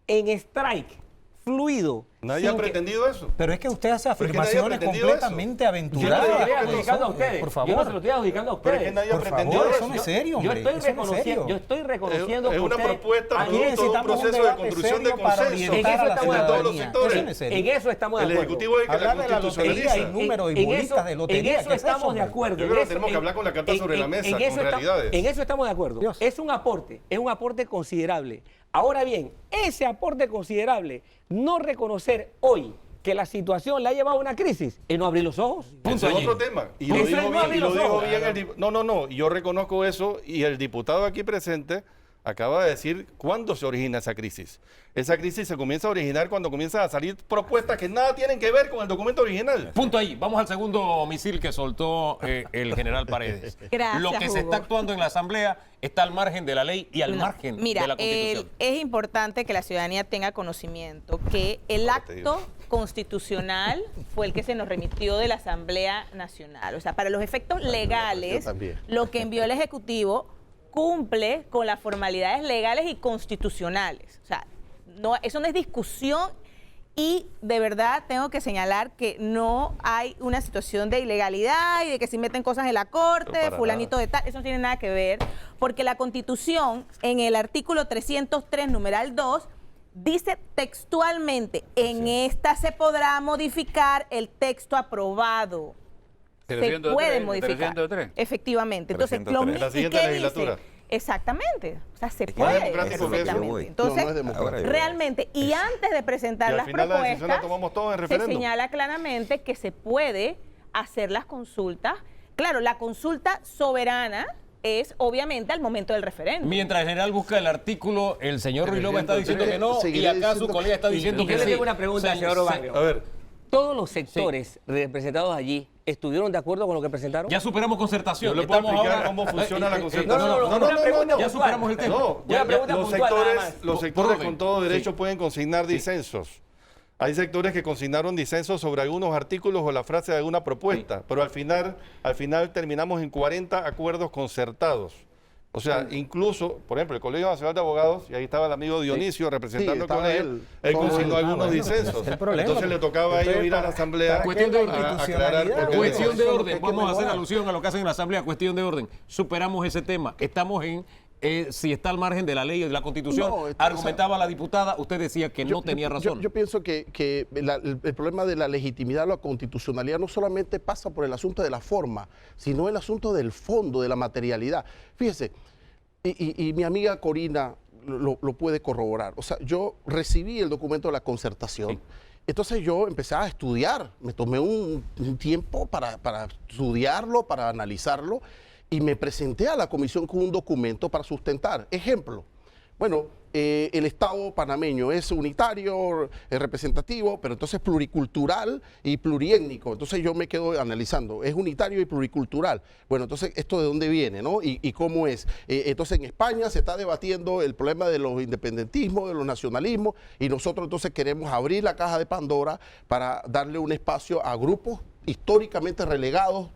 en strike, fluido. Nadie ha sin que- pretendido eso. Pero es que usted hace Pero es que nadie ha afirmaciones pretendido completamente Yo no se lo aventuradas. estoy adjudicando a ustedes. Por Yo favor. no se lo estoy adjudicando a Pero ustedes. es que nadie ha Por pretendido favor, eso. eso no es serio, hombre. Yo estoy Eso no es serio. reconociendo Es que una ustedes- propuesta aquí producto de un necesitamos un proceso de debate construcción de serio para consenso En orientar eso a la estamos de entre todos los acuerdo. sectores. Eso no es serio. En eso estamos de El acuerdo. Ejecutivo es el que la Hablar de la lotería constitucionaliza. y números y En bolitas eso- de lotería. En eso ¿qué es estamos eso, de hombre? acuerdo. Yo creo que tenemos que hablar con la carta sobre la mesa, con eso realidades. En eso estamos de acuerdo. Dios. Es un aporte considerable. Ahora bien, ese aporte considerable, no reconocer hoy que la situación la ha llevado a una crisis, es no abrir los ojos. Ese es otro tema. Y lo Eso dijo es no bien, abrir y lo los dijo ojos. bien el No, yo reconozco eso y el diputado aquí presente acaba de decir cuándo se origina esa crisis. Esa crisis se comienza a originar cuando comienzan a salir propuestas que nada tienen que ver con el documento original. Punto ahí. Vamos al segundo misil que soltó el general Paredes. Gracias, Lo que se Hugo. está actuando en la Asamblea está al margen de la ley y al No, margen mira, de la Constitución. es importante que la ciudadanía tenga conocimiento que el acto constitucional fue el que se nos remitió de la Asamblea Nacional. O sea, para los efectos legales, también. lo que envió el Ejecutivo cumple con las formalidades legales y constitucionales. O sea, no, eso no es discusión. Y de verdad tengo que señalar que no hay una situación de ilegalidad y de que se meten cosas en la Pero corte, para fulanito de tal, eso no tiene nada que ver, porque la Constitución en el artículo 303, numeral 2, dice textualmente, en esta se podrá modificar el texto aprobado. Se 303, puede modificar. 303. Efectivamente. Entonces, 303. La ¿y siguiente qué legislatura. dice? Exactamente. O sea, se Es puede. democrático que eso. Exactamente. No, Entonces, no es democrático. realmente, y antes de presentar Y al las final la decisión la propuestas, tomamos todos en se referéndum. señala claramente que se puede hacer las consultas. Claro, la consulta soberana es obviamente al momento del referéndum. Mientras el general busca el artículo, el señor Ruilova está diciendo que no y Seguiré acá su diciendo colega está que- diciendo Y que yo le sí. tengo una pregunta al señor Ovario. A ver, ¿Todos los sectores representados allí estuvieron de acuerdo con lo que presentaron? Ya superamos concertación. yo le puedo Estamos explicar ahora- cómo funciona la No, concertación. una pregunta ya puntual. superamos el tema. No, Una pregunta los puntual nada sectores, más. los Por sectores orden. con todo derecho Sí. pueden consignar disensos. Hay sectores que consignaron disensos sobre algunos artículos o la frase de alguna propuesta, pero al final terminamos en 40 acuerdos concertados. O sea, incluso, por ejemplo, el Colegio Nacional de Abogados, y ahí estaba el amigo Dionisio representando Sí, el estaba colegio, él. él Todo consignó él. algunos bueno, disensos. ese es el problema, Entonces le tocaba a ellos Entonces, ir a la asamblea Cuestión de a institucionalidad, aclarar por qué. Cuestión de Eso es lo que orden. hay que Vamos a hacer mejorar. alusión a lo que hacen en la Asamblea. Cuestión de orden. Superamos ese tema. Estamos en si está al margen de la ley y de la Constitución. No, Argumentaba la diputada, usted decía que no tenía razón. Yo pienso que el problema de la legitimidad o la constitucionalidad no solamente pasa por el asunto de la forma, sino el asunto del fondo, de la materialidad. Fíjese, y mi amiga Corina lo puede corroborar. O sea, yo recibí el documento de la concertación. Entonces yo empecé a estudiar, me tomé un tiempo para estudiarlo, para analizarlo, y me presenté a la comisión con un documento para sustentar. Ejemplo, bueno, el Estado panameño es unitario, es representativo, pero entonces pluricultural y pluriétnico. Entonces yo me quedo analizando, es unitario y pluricultural. Bueno, entonces, ¿esto de dónde viene, no? ¿Y cómo es? Entonces, en España se está debatiendo el problema de los independentismos, de los nacionalismos, y nosotros entonces queremos abrir la caja de Pandora para darle un espacio a grupos históricamente relegados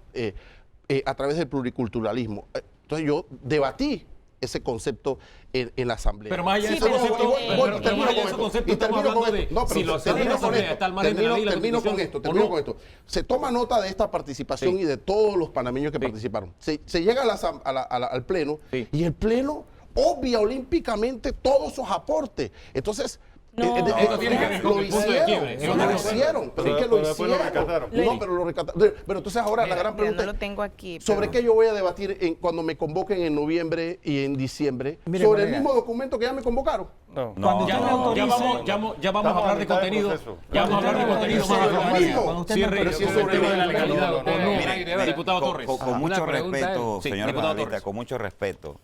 a través del pluriculturalismo. Entonces yo debatí ese concepto en la Asamblea. Pero más allá de Sí, ese pero- concepto, termino más allá de con ese esto. concepto, Y estamos termino con hablando de esto. No, pero si la termino Asamblea con esto. está al margen de la ley y la Termino con Constitución, esto, ¿o termino no? con esto. Se toma nota de esta participación Sí. y de todos los panameños que participaron. Se llega al Pleno Sí. y el Pleno obvia olímpicamente todos esos aportes. Entonces, No, Esto tiene que ver con lo el punto de quiebre. hicieron, lo hicieron, pero es que lo después lo hicieron. rescataron. No, pero lo rescataron. Pero entonces ahora la Mira, gran mira, pregunta no lo es, tengo aquí. ¿sobre pero- qué yo voy a debatir cuando me convoquen en noviembre y en diciembre? Mire, ¿Sobre el colega. mismo documento que ya me convocaron? No. Cuando usted me autorice, Ya vamos a hablar de contenido. Ya vamos a hablar de contenido más Pero adelante. mismo. Cuando usted me Cierre autorice. con el tema de la legalidad. No, ¿O no? mire, Diputado Torres. Con Una mucho pregunta respeto, es- Sí, señor diputado panelista, Torres. con mucho respeto.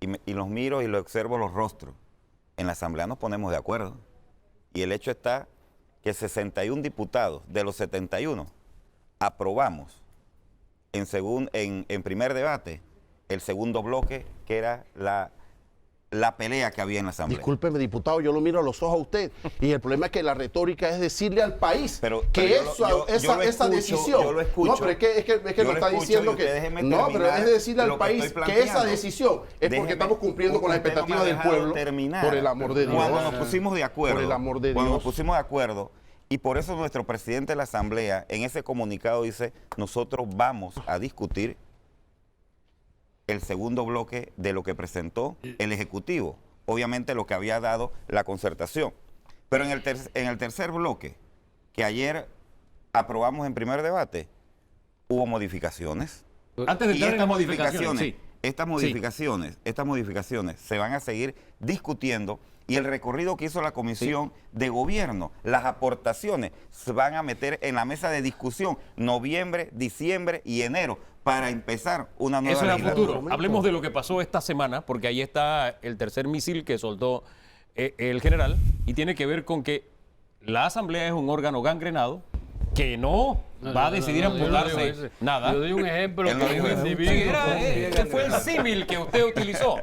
Y los miro y lo observo los rostros. En la Asamblea nos ponemos de acuerdo. Y el hecho está que 61 diputados de los 71 aprobamos en primer debate el segundo bloque, que era la pelea que había en la Asamblea. Discúlpeme, diputado, yo lo miro a los ojos a usted. Y el problema es que la retórica es decirle al país que yo lo esa escucho, decisión. yo lo escucho. No, pero es que Yo lo lo está escucho diciendo y que. usted déjeme No, pero terminar es decirle al lo que país estoy que esa planteando. decisión es porque estamos cumpliendo con las Usted no me expectativas ha del dejado pueblo. terminar. Por el amor de Dios. Cuando nos pusimos de acuerdo. Por el amor de Cuando Dios. nos pusimos de acuerdo. Y por eso nuestro presidente de la Asamblea en ese comunicado dice, nosotros vamos a discutir el segundo bloque de lo que presentó el Ejecutivo. Obviamente lo que había dado la concertación. Pero en el tercer bloque, que ayer aprobamos en primer debate, hubo modificaciones. Antes de Y entrar en estas las modificaciones, sí. estas modificaciones se van a seguir discutiendo y el recorrido que hizo la Comisión de Gobierno, las aportaciones se van a meter en la mesa de discusión noviembre, diciembre y enero para empezar una nueva Eso es a legislatura. futuro. Hablemos de lo que pasó esta semana, porque ahí está el tercer misil que soltó el general y tiene que ver con que la Asamblea es un órgano gangrenado que no va a decidir yo no digo amputarse eso. nada. Yo doy un ejemplo Él no que dijo un eso. individuo. Ese fue el símil que usted utilizó.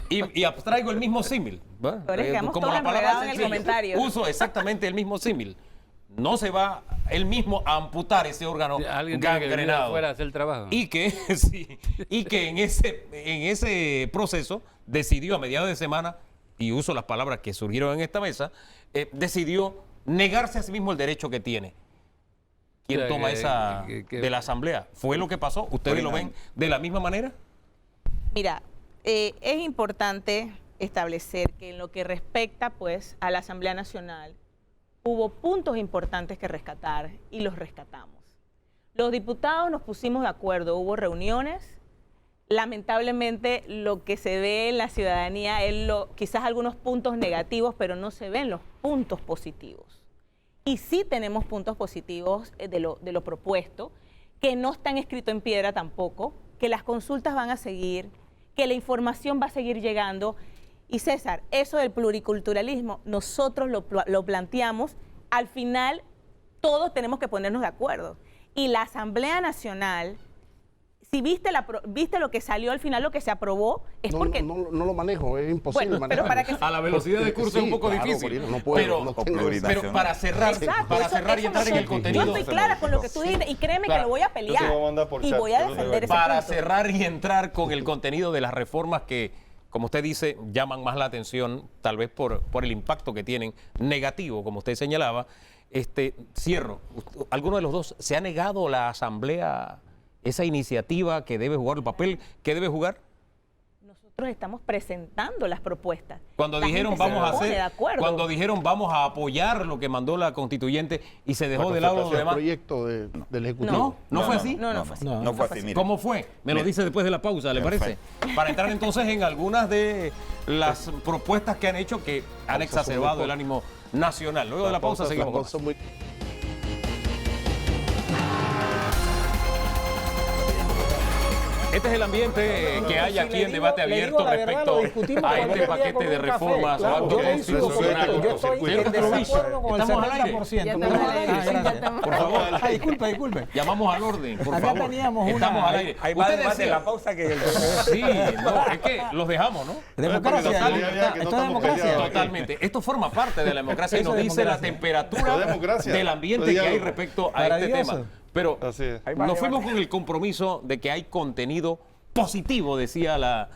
Y abstraigo el mismo símil. Pero es que quedamos Como todos la palabra enredados en el sencilla. comentario. Uso exactamente el mismo símil. No se va él mismo a amputar ese órgano Alguien tiene que venir gangrenado. afuera a hacer el trabajo. Y que, sí, y que en ese proceso decidió a mediados de semana, y uso las palabras que surgieron en esta mesa, decidió negarse a sí mismo el derecho que tiene. ¿Quién O sea, toma que- esa que- de la Asamblea? ¿Fue lo que pasó? ¿Ustedes lo ven de la misma manera? Mira, es importante establecer que en lo que respecta pues a la Asamblea Nacional hubo puntos importantes que rescatar y los rescatamos. Los diputados nos pusimos de acuerdo, hubo reuniones. Lamentablemente lo que se ve en la ciudadanía es quizás algunos puntos negativos, pero no se ven los puntos positivos. Y sí tenemos puntos positivos de lo propuesto, que no están escritos en piedra tampoco, que las consultas van a seguir, que la información va a seguir llegando. Y César, eso del pluriculturalismo, nosotros lo planteamos, al final todos tenemos que ponernos de acuerdo. Y la Asamblea Nacional, si viste lo que salió al final, lo que se aprobó, es No, porque... no lo manejo, es imposible Bueno, pero manejarlo. para que... A la velocidad de curso es un poco claro, difícil. Corina, no puedo, no tengo pero para cerrar, Exacto, para eso- cerrar y eso entrar en el nosotros- contenido. Yo estoy clara con lo que tú dijiste y créeme Claro. que lo voy a Yo pelear te voy a mandar por y chat, voy a yo no te defender ese Para punto. cerrar y entrar con el contenido de las reformas que, como usted dice, llaman más la atención, tal vez por el impacto que tienen negativo, como usted señalaba. Cierro. ¿Alguno de los dos se ha negado la Asamblea esa iniciativa que debe jugar el papel que debe jugar? Nosotros estamos presentando las propuestas. Cuando La dijeron gente se vamos a pone de hacer, acuerdo. cuando dijeron vamos a apoyar lo que mandó la constituyente y se dejó de lado lo El demás. proyecto del Ejecutivo. ¿No fue así? No fue así. No fue así, mire. ¿Cómo fue? Me lo Mira. dice después de la pausa, ¿le parece? Para entrar entonces en algunas de las propuestas que han hecho que han exacerbado el ánimo nacional. Luego de la pausa seguimos con más. Muy... Este es el ambiente que hay aquí en debate le digo abierto la verdad, respecto lo discutimos a cuando este yo venía paquete con de un café, reformas claro, o algo yo coincido con constitucional. usted, yo estoy en desacuerdo con el Estamos al aire. 70%. Ya ¿Me estamos deja al aire, hablar? ya Gracias. estamos Por favor. Disculpe. Llamamos al orden, por Acá favor. teníamos una- Estamos al aire. Hay más Usted debate en decía- la pausa que el... Sí, no, es que los dejamos, ¿no? Democracia, Total, esto ya, que no es estamos democracia. peleados. Totalmente. Esto forma parte de la democracia y Eso nos es dice la democracia. temperatura Es democracia. del ambiente Es que hay diálogo. respecto a este Maravilloso. tema. Pero Así es. nos fuimos con el compromiso de que hay contenido positivo, decía la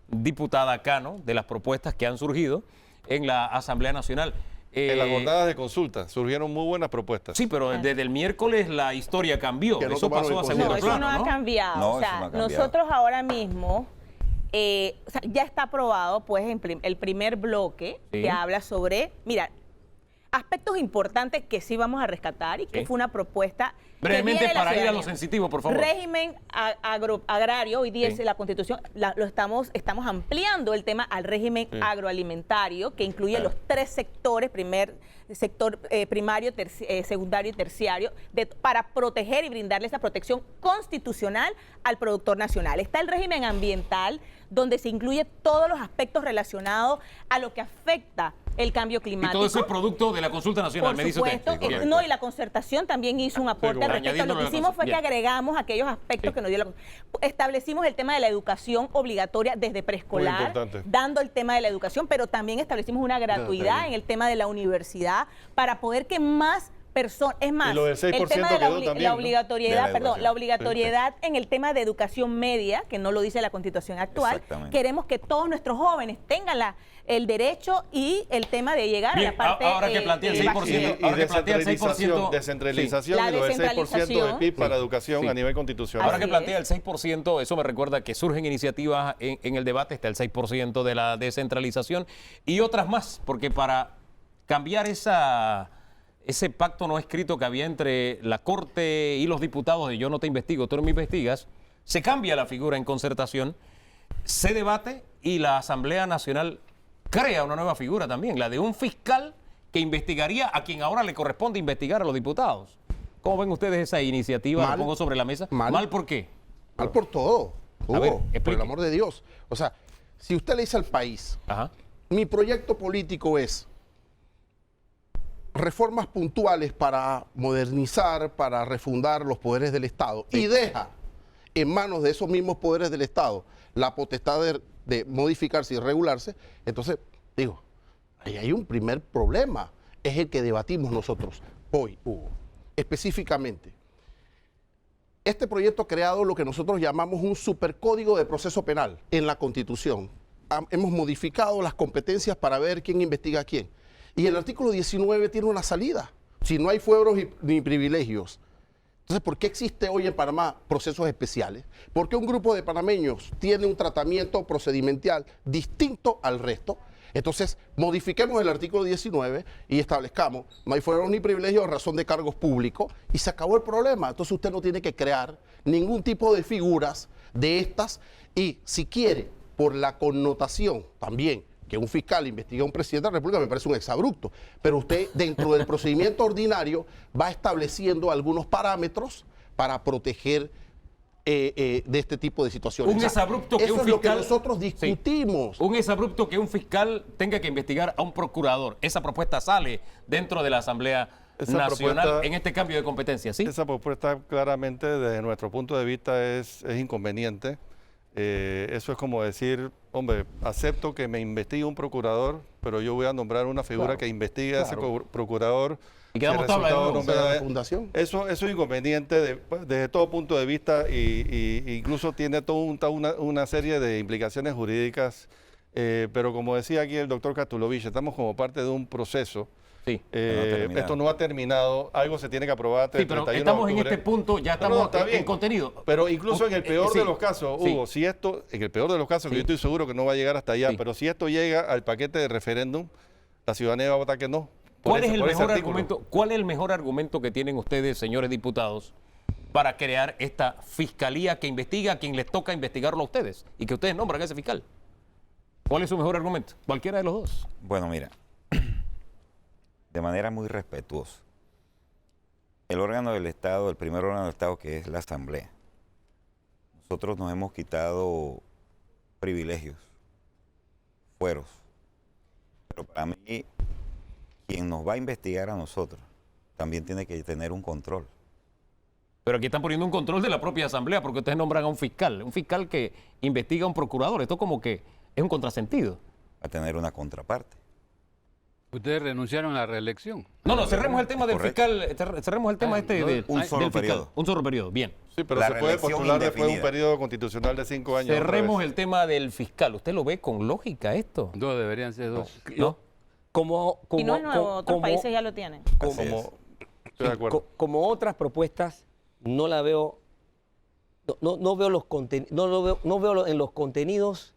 diputada Cano, de las propuestas que han surgido en la Asamblea Nacional. En las jornadas de consulta surgieron muy buenas propuestas. Sí, pero desde el miércoles la historia cambió. Que no Eso tomaron pasó a en segundo No, eso plano, no ha ¿no? cambiado. No, o sea, eso no ha cambiado. nosotros ahora mismo, o sea, ya está aprobado pues el primer bloque Sí. que habla sobre, mira, aspectos importantes que sí vamos a rescatar y que Sí. fue una propuesta que Brevemente, viene de la para ir a lo ciudadanía. sensitivo, por favor. Régimen agrario, hoy día Sí. es la Constitución, estamos ampliando el tema al régimen agroalimentario, que incluye los 3 sectores, sector primario, secundario y terciario, para proteger y brindarle esa protección constitucional al productor nacional. Está el régimen ambiental, donde se incluye todos los aspectos relacionados a lo que afecta el cambio Y climático. todo eso es producto de la consulta nacional, Por me dice usted. supuesto, Bien. no, y la concertación también hizo un aporte al respecto. añadiéndolo Lo a que la hicimos fue que bien. agregamos aquellos aspectos que nos dio la establecimos el tema de la educación obligatoria desde preescolar, importante. dando el tema de la educación, pero también establecimos una gratuidad en el tema de la universidad para poder que más personas, es más, Y lo del 6% el tema de quedó también, la ¿no? obligatoriedad, De la educación. la obligatoriedad en el tema de educación media, que no lo dice la Constitución actual, Exactamente. queremos que todos nuestros jóvenes tengan el derecho y el tema de llegar Bien, a la parte ahora que plantea el 6%, Y ahora que plantea el 6%, descentralización La y lo del 6% del PIB para educación Sí. a nivel constitucional. Ahora que Así plantea es. el 6%, eso me recuerda que surgen iniciativas en el debate, está el 6% de la descentralización y otras más, porque para cambiar ese pacto no escrito que había entre la Corte y los diputados de yo no te investigo, tú no me investigas, se cambia la figura en concertación, se debate y la Asamblea Nacional crea una nueva figura también, la de un fiscal que investigaría a quien ahora le corresponde investigar a los diputados. ¿Cómo ven ustedes esa iniciativa? Mal. La pongo sobre la mesa. Mal. ¿Mal por qué? Mal por todo. A ver, Hugo, por explique. el amor de Dios. O sea, si usted le dice al país, Ajá. mi proyecto político es reformas puntuales para modernizar, para refundar los poderes del Estado y deja en manos de esos mismos poderes del Estado la potestad de modificarse y regularse, entonces, digo, ahí hay un primer problema, es el que debatimos nosotros hoy, Hugo. Específicamente, este proyecto ha creado lo que nosotros llamamos un supercódigo de proceso penal en la Constitución. Hemos modificado las competencias para ver quién investiga a quién. Y el artículo 19 tiene una salida. Si no hay fueros ni privilegios. Entonces, ¿por qué existe hoy en Panamá procesos especiales? ¿Por qué un grupo de panameños tiene un tratamiento procedimental distinto al resto? Entonces, modifiquemos el artículo 19 y establezcamos, no hay fueros ni privilegios a razón de cargos públicos y se acabó el problema. Entonces, usted no tiene que crear ningún tipo de figuras de estas y si quiere, por la connotación también, que un fiscal investigue a un presidente de la República me parece un exabrupto, pero usted dentro del procedimiento ordinario va estableciendo algunos parámetros para proteger de este tipo de situaciones. Un exabrupto que eso un es lo que fiscal- nosotros Sí. discutimos. Un exabrupto que un fiscal tenga que investigar a un procurador. Esa propuesta sale dentro de la Asamblea Esa Nacional propuesta- en este cambio de competencia, ¿sí? Esa propuesta claramente desde nuestro punto de vista es inconveniente. Eso es como decir, hombre, acepto que me investigue un procurador, pero yo voy a nombrar una figura Claro, que investigue a ese claro. procurador. Y quedamos si el tabla de resultado nuevo. no me da- La fundación. Eso es inconveniente desde todo punto de vista y incluso tiene toda una serie de implicaciones jurídicas. Pero como decía aquí el doctor Kastulovich, estamos como parte de un proceso. Sí. terminado. Esto no ha terminado, algo se tiene que aprobar hasta Sí, el pero 31 de estamos en octubre. este punto, ya No, estamos está en bien. contenido. Pero incluso en el peor sí, de los casos, sí. Hugo, si esto, en el peor de los casos, que Sí. yo estoy seguro que no va a llegar hasta allá, Sí. pero si esto llega al paquete de referéndum, la ciudadanía va a votar que no. ¿Cuál es el por ese mejor artículo. argumento? ¿Cuál es el mejor argumento que tienen ustedes, señores diputados, para crear esta fiscalía que investiga a quien les toca investigarlo a ustedes y que ustedes nombran a ese fiscal? ¿Cuál es su mejor argumento? Cualquiera de los dos. Bueno, mira, de manera muy respetuosa, el órgano del Estado, el primer órgano del Estado que es la Asamblea, nosotros nos hemos quitado privilegios, fueros, pero para mí, quien nos va a investigar a nosotros también tiene que tener un control. Pero aquí están poniendo un control de la propia Asamblea porque ustedes nombran a un fiscal que investiga a un procurador. Esto como que es un contrasentido. A tener una contraparte. Ustedes renunciaron a la reelección. No, cerremos el tema del Correcto. fiscal, cerremos el tema Ah, este no, del un solo del fiscal. periodo. Un solo periodo, bien. Sí, pero La se puede reelección postular después de un indefinida. periodo constitucional de 5 años. otra Cerremos vez. el tema del fiscal. ¿Usted lo ve con lógica esto? Dos deberían ser dos. ¿No? Y no es nuevo, otros países ya lo tienen. Así es. Como, estoy de acuerdo. Como otras propuestas, no la veo, no veo los no veo en los contenidos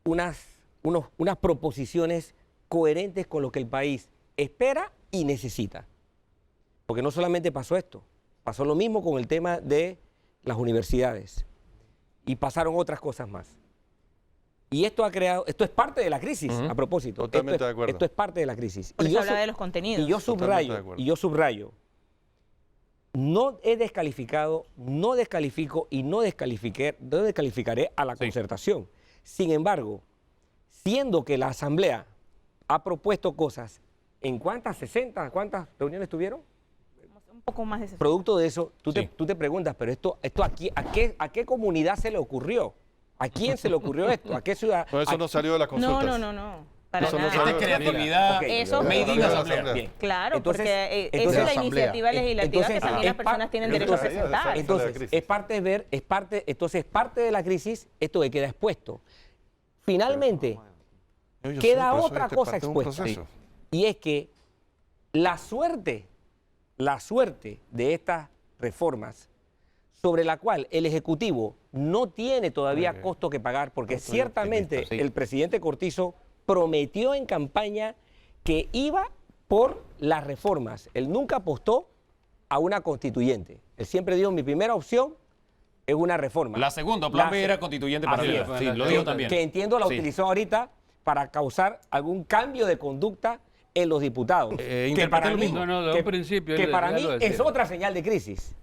unas proposiciones coherentes con lo que el país espera y necesita. Porque no solamente pasó esto, pasó lo mismo con el tema de las universidades y pasaron otras cosas más. Y esto ha creado, esto es parte de la crisis, a propósito. Totalmente de acuerdo. Esto es parte de la crisis. Por Y eso yo habla su- de los contenidos. Y yo Totalmente de acuerdo. subrayo, no he descalificado, no descalifico y no descalificaré a la concertación. Sin embargo, siendo que la Asamblea ha propuesto cosas, ¿en cuántas? ¿60? ¿Cuántas reuniones tuvieron? Un poco más de 60. Producto de eso, tú Sí. te preguntas, pero esto ¿a qué comunidad se le ocurrió? ¿A quién se le ocurrió esto? ¿A qué ciudad? No, eso no salió de las No, consultas. no. Para Eso no nada. salió Esta es de- creatividad, Ok, Eso- made in Salió de la asamblea. Bien. Claro, Entonces- porque esa entonces- es la Asamblea. iniciativa legislativa que también las es personas par- tienen derecho a entonces- presentar. Entonces, es parte de la crisis esto que queda expuesto. Finalmente, Yo sé, queda pero eso otra es cosa parte de un expuesta. proceso. Y es que la suerte de estas reformas sobre la cual el Ejecutivo no tiene todavía costo que pagar, porque ciertamente optimista, sí. el presidente Cortizo prometió en campaña que iba por las reformas. Él nunca apostó a una constituyente. Él siempre dijo, mi primera opción es una reforma. La segunda, plan B se- era constituyente para Así mí. es. Sí, lo digo también. Que entiendo la Sí. utilizó ahorita para causar algún cambio de conducta en los diputados. interpreté lo mismo. No, de un principio que él para ya mí lo decía. es otra señal de crisis.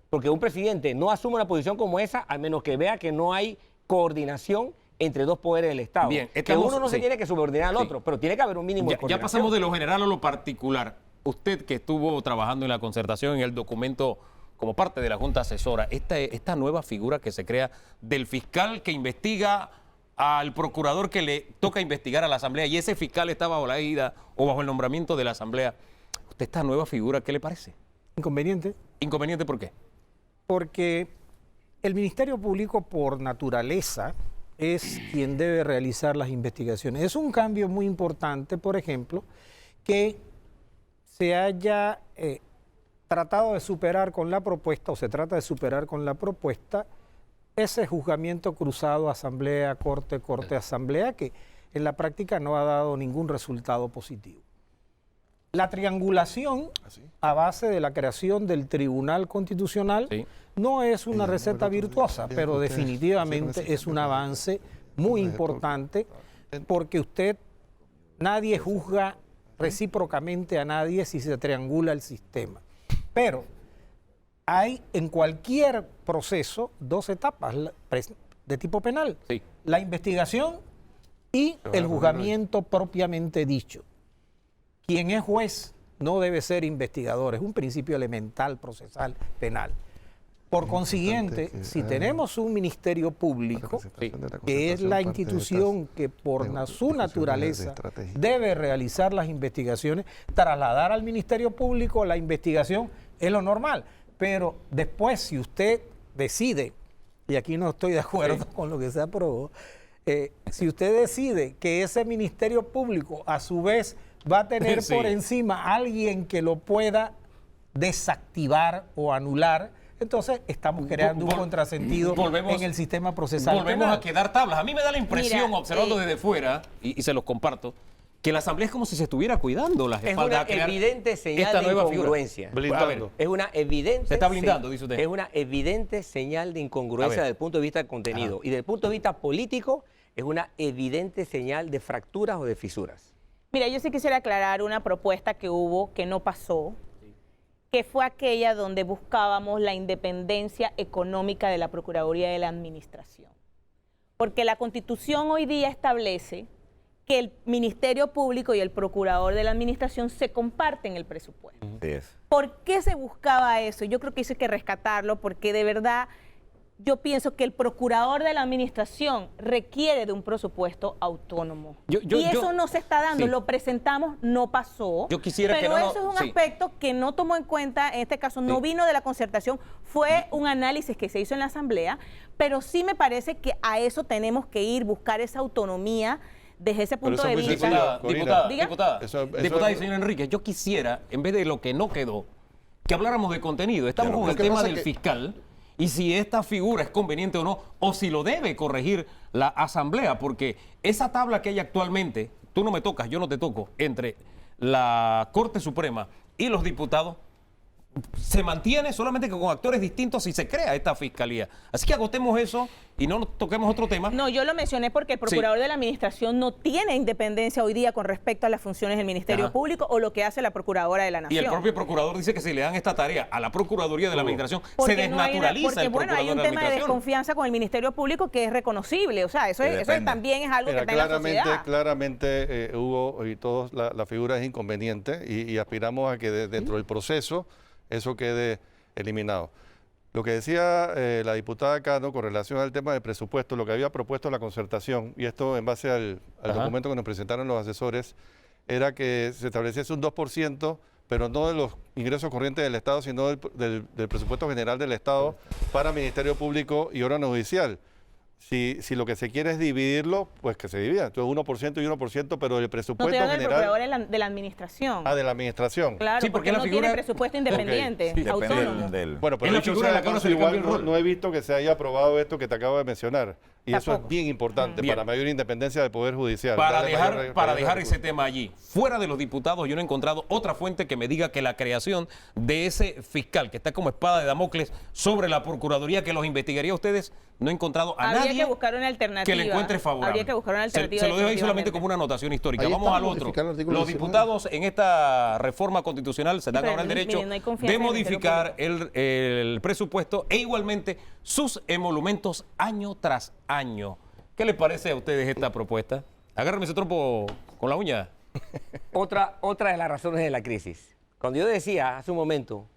Porque un presidente no asume una posición como esa a menos que vea que no hay coordinación entre dos poderes del Estado. Bien, que estamos- uno no se sí. tiene que subordinar al Sí. otro, pero tiene que haber un mínimo de Ya coordinación. pasamos de lo general a lo particular. Usted que estuvo trabajando en la concertación, en el documento como parte de la Junta Asesora, esta nueva figura que se crea del fiscal que investiga al procurador que le toca investigar a la Asamblea y ese fiscal está bajo la égida o bajo el nombramiento de la Asamblea. ¿Usted esta nueva figura qué le parece? Inconveniente, ¿Inconveniente por qué? porque el Ministerio Público por naturaleza es quien debe realizar las investigaciones. Es un cambio muy importante, por ejemplo, que se haya tratado de superar con la propuesta, o se trata de superar con la propuesta, ese juzgamiento cruzado Asamblea, Corte, Corte, Asamblea, que en la práctica no ha dado ningún resultado positivo. La triangulación a base de la creación del Tribunal Constitucional Sí. no es una receta virtuosa, pero definitivamente es un avance muy importante porque nadie juzga recíprocamente a nadie si se triangula el sistema. Pero hay en cualquier proceso dos etapas de tipo penal. Sí. La investigación y el juzgamiento propiamente dicho. Quien es juez no debe ser investigador, es un principio elemental procesal penal. Por consiguiente, si tenemos un ministerio público, que es la institución que por su naturaleza debe realizar las investigaciones, trasladar al Ministerio Público la investigación es lo normal. Pero después, si usted decide, y aquí no estoy de acuerdo con lo que se aprobó, si usted decide que ese Ministerio Público a su vez va a tener Sí. por encima a alguien que lo pueda desactivar o anular, entonces estamos creando un contrasentido en el sistema procesal Volvemos penal. a quedar tablas. A mí me da la impresión, Mira, observando desde fuera, y se los comparto, que la Asamblea es como si se estuviera cuidando las Es espaldas una a crear evidente señal esta de nueva figura. incongruencia. Blindando. Es una evidente. Se está blindando, dice usted. Es una evidente señal de incongruencia A ver. desde el punto de vista del contenido. Y desde el punto de vista político, es una evidente señal de fracturas o de fisuras. Mira, yo sí quisiera aclarar una propuesta que hubo que no pasó, que fue aquella donde buscábamos la independencia económica de la Procuraduría de la Administración. Porque la Constitución hoy día establece que el Ministerio Público y el Procurador de la Administración se comparten el presupuesto. Así es. ¿Por qué se buscaba eso? Yo creo que eso hay que rescatarlo porque de verdad yo pienso que el procurador de la administración requiere de un presupuesto autónomo. Y eso no se está dando, sí. lo presentamos, no pasó. Yo quisiera pero que no, eso es un sí. aspecto que no tomó en cuenta, en este caso no Sí. vino de la concertación, fue un análisis que se hizo en la Asamblea, pero sí me parece que a eso tenemos que ir, buscar esa autonomía desde ese Pero punto eso de es muy vista. sencillo. Corina. Diga. Diputada y señor Enrique, yo quisiera, en vez de lo que no quedó, que habláramos de contenido. Estamos Claro, con lo el que tema pasa del que- fiscal y si esta figura es conveniente o no, o si lo debe corregir la Asamblea, porque esa tabla que hay actualmente, tú no me tocas, yo no te toco, entre la Corte Suprema y los diputados se mantiene solamente que con actores distintos y se crea esta fiscalía. Así que agotemos eso y no toquemos otro tema. No, yo lo mencioné porque el procurador de la administración no tiene independencia hoy día con respecto a las funciones del Ministerio Público o lo que hace la Procuradora de la Nación. Y el propio procurador dice que si le dan esta tarea a la Procuraduría de la Administración, Porque se desnaturaliza el procurador hay un de la tema de Administración. desconfianza con el Ministerio Público que es reconocible. O sea, eso también es algo que está en la sociedad. Claramente, Hugo, y todos, la figura es inconveniente y aspiramos a que dentro del proceso eso quede eliminado. Lo que decía la diputada Cano con relación al tema del presupuesto, lo que había propuesto la concertación, y esto en base al documento que nos presentaron los asesores, era que se estableciese un 2%, pero no de los ingresos corrientes del Estado, sino del presupuesto general del Estado para Ministerio Público y órgano judicial. Si lo que se quiere es dividirlo, pues que se divida. Entonces 1% y 1%, pero el presupuesto general... No, general... procurador de la administración. Ah, de la administración. Claro, sí, porque no tiene presupuesto independiente, autónomo. Bueno, pero en la figura de la Cámara se le cambia el rol. No he visto que se haya aprobado esto que te acabo de mencionar. Y Tampoco. eso es bien importante para mayor independencia del Poder Judicial. Para dejar ese tema allí, fuera de los diputados, yo no he encontrado otra fuente que me diga que la creación de ese fiscal que está como espada de Damocles sobre la Procuraduría que los investigaría a ustedes, no he encontrado a nadie que buscar una alternativa. Que le encuentre favorable. Habría que buscar una alternativa. Se lo dejo ahí solamente como una anotación histórica. Ahí Vamos está, al otro. modificar el artículo Los 19. diputados en esta reforma constitucional se dan pero ahora el derecho miren, no hay confianza de en el Ministerio modificar el presupuesto e igualmente sus emolumentos año tras año. ¿Qué les parece a ustedes esta propuesta? Agárrenme ese trompo con la uña. Otra de las razones de la crisis. Cuando yo decía hace un momento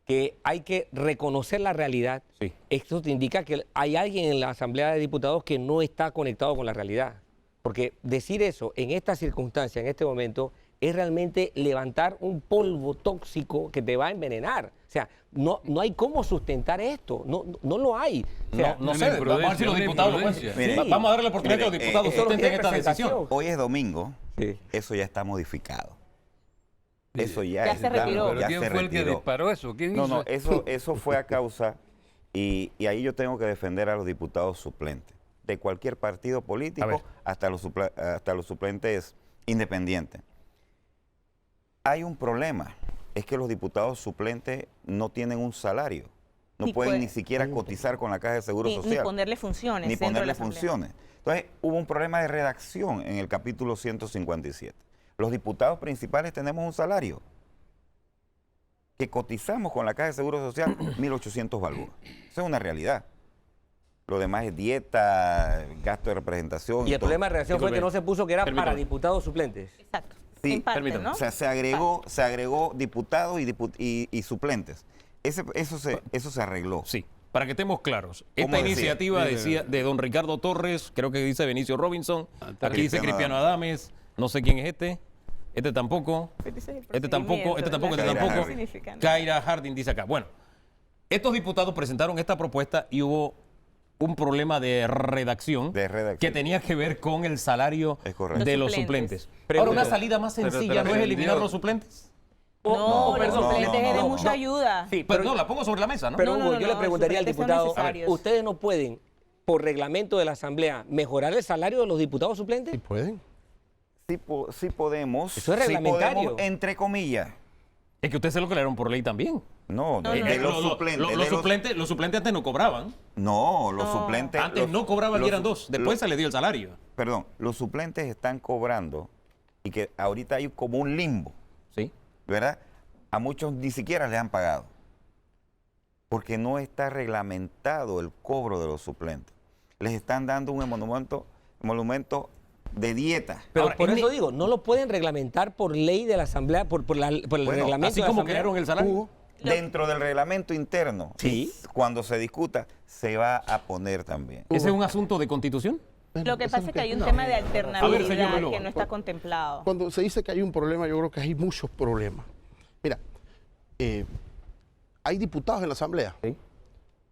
que hay que reconocer la realidad, Sí. esto te indica que hay alguien en la Asamblea de Diputados que no está conectado con la realidad. Porque decir eso en esta circunstancia, en este momento, es realmente levantar un polvo tóxico que te va a envenenar. O sea, no hay cómo sustentar esto, no lo hay. O sea, No una sé, vamos a ver si los imprudencia, diputados lo una pueden. imprudencia. Sí. Vamos a darle la oportunidad a que los diputados Mire, sustenten tiene esta decisión. presentación. Hoy es domingo, Sí. eso ya está modificado. Eso ya, Ya se está- retiró. ¿Pero ya quién se fue el que retiró. disparó eso? ¿Quién No, hizo no, eso fue a causa, y ahí yo tengo que defender a los diputados suplentes, de cualquier partido A ver. político hasta los suplentes independientes. Hay un problema, es que los diputados suplentes no tienen un salario, no Ni pueden puede- ni siquiera cotizar con la Caja de Seguro Ni Social. ponerle funciones. Ni dentro de ponerle la Asamblea. funciones. Entonces, hubo un problema de redacción en el capítulo 157. Los diputados principales tenemos un salario que cotizamos con la Caja de Seguro Social 1.800 balboas. Eso es una realidad. Lo demás es dieta, gasto de representación. Y el todo. problema de reacción fue que no se puso que era para Permítame. diputados suplentes. Exacto. Sí, en parte, permítame. ¿no? O sea, se agregó diputados y suplentes. Eso se arregló. Sí, para que estemos claros. ¿Cómo Esta decía? iniciativa decía de don Ricardo Torres, creo que dice Benicio Robinson, aquí dice Cristiano Cristiano Adames, no sé quién es este tampoco, Pero ese es el este tampoco, este tampoco, este Kaira tampoco. Harding. significa nada. Kaira Harding dice acá. Bueno, estos diputados presentaron esta propuesta y hubo un problema de redacción, que tenía que ver con el salario Es correcto. de Los los suplentes. suplentes. Ahora, una salida más Pero te sencilla la no es eliminar vendió. los suplentes. No, los perdón. suplentes es de no, mucha no. ayuda. Sí, Pero no, la pongo sobre la mesa, ¿no? Pero No, Hugo, no, yo no, le preguntaría al los suplentes son diputado, necesarios. ¿ustedes no pueden, por reglamento de la Asamblea, mejorar el salario de los diputados suplentes? ¿Y pueden? Sí podemos. Eso es sí reglamentario. podemos, entre comillas. Es que ustedes se lo crearon por ley también. No, No, de, no, de no. los suplentes. Los suplentes antes no cobraban. No, los suplentes. Antes los- no cobraban y los eran su- dos. Después los- se les dio el salario. Perdón, los suplentes están cobrando y que ahorita hay como un limbo, Sí. ¿verdad? A muchos ni siquiera les han pagado. Porque no está reglamentado el cobro de los suplentes. Les están dando un emolumento de dieta. Pero Ahora, por en eso mi- digo, no lo pueden reglamentar por ley de la Asamblea, por el Bueno, reglamento Así de la como Asamblea. crearon el salario. Dentro del reglamento interno, Sí. cuando se discuta, se va a poner también. ¿Ese es un asunto de constitución? Lo que Eso pasa es que hay un no. tema de A ver, señor alternabilidad Beló. que no está contemplado. Cuando se dice que hay un problema, yo creo que hay muchos problemas. Mira, hay diputados en la Asamblea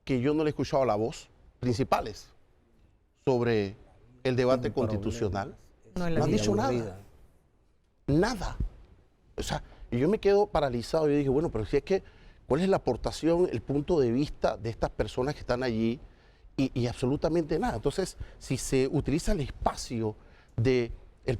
que yo no le he escuchado la voz, principales, sobre el debate constitucional. No, No han dicho nada. Nada. O sea, y yo me quedo paralizado. Yo dije, bueno, pero si es que, ¿cuál es la aportación, el punto de vista de estas personas que están allí? Y absolutamente nada. Entonces, si se utiliza el espacio del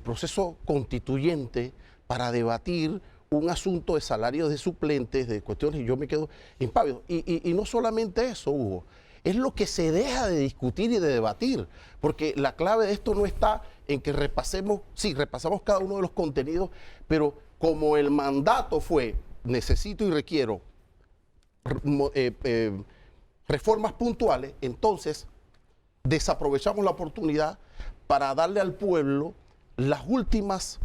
proceso constituyente para debatir un asunto de salarios de suplentes, de cuestiones, y yo me quedo impávido. Y no solamente eso, Hugo, es lo que se deja de discutir y de debatir, porque la clave de esto no está en que repasemos cada uno de los contenidos, pero como el mandato fue, necesito y requiero reformas puntuales, entonces desaprovechamos la oportunidad para darle al pueblo las últimas,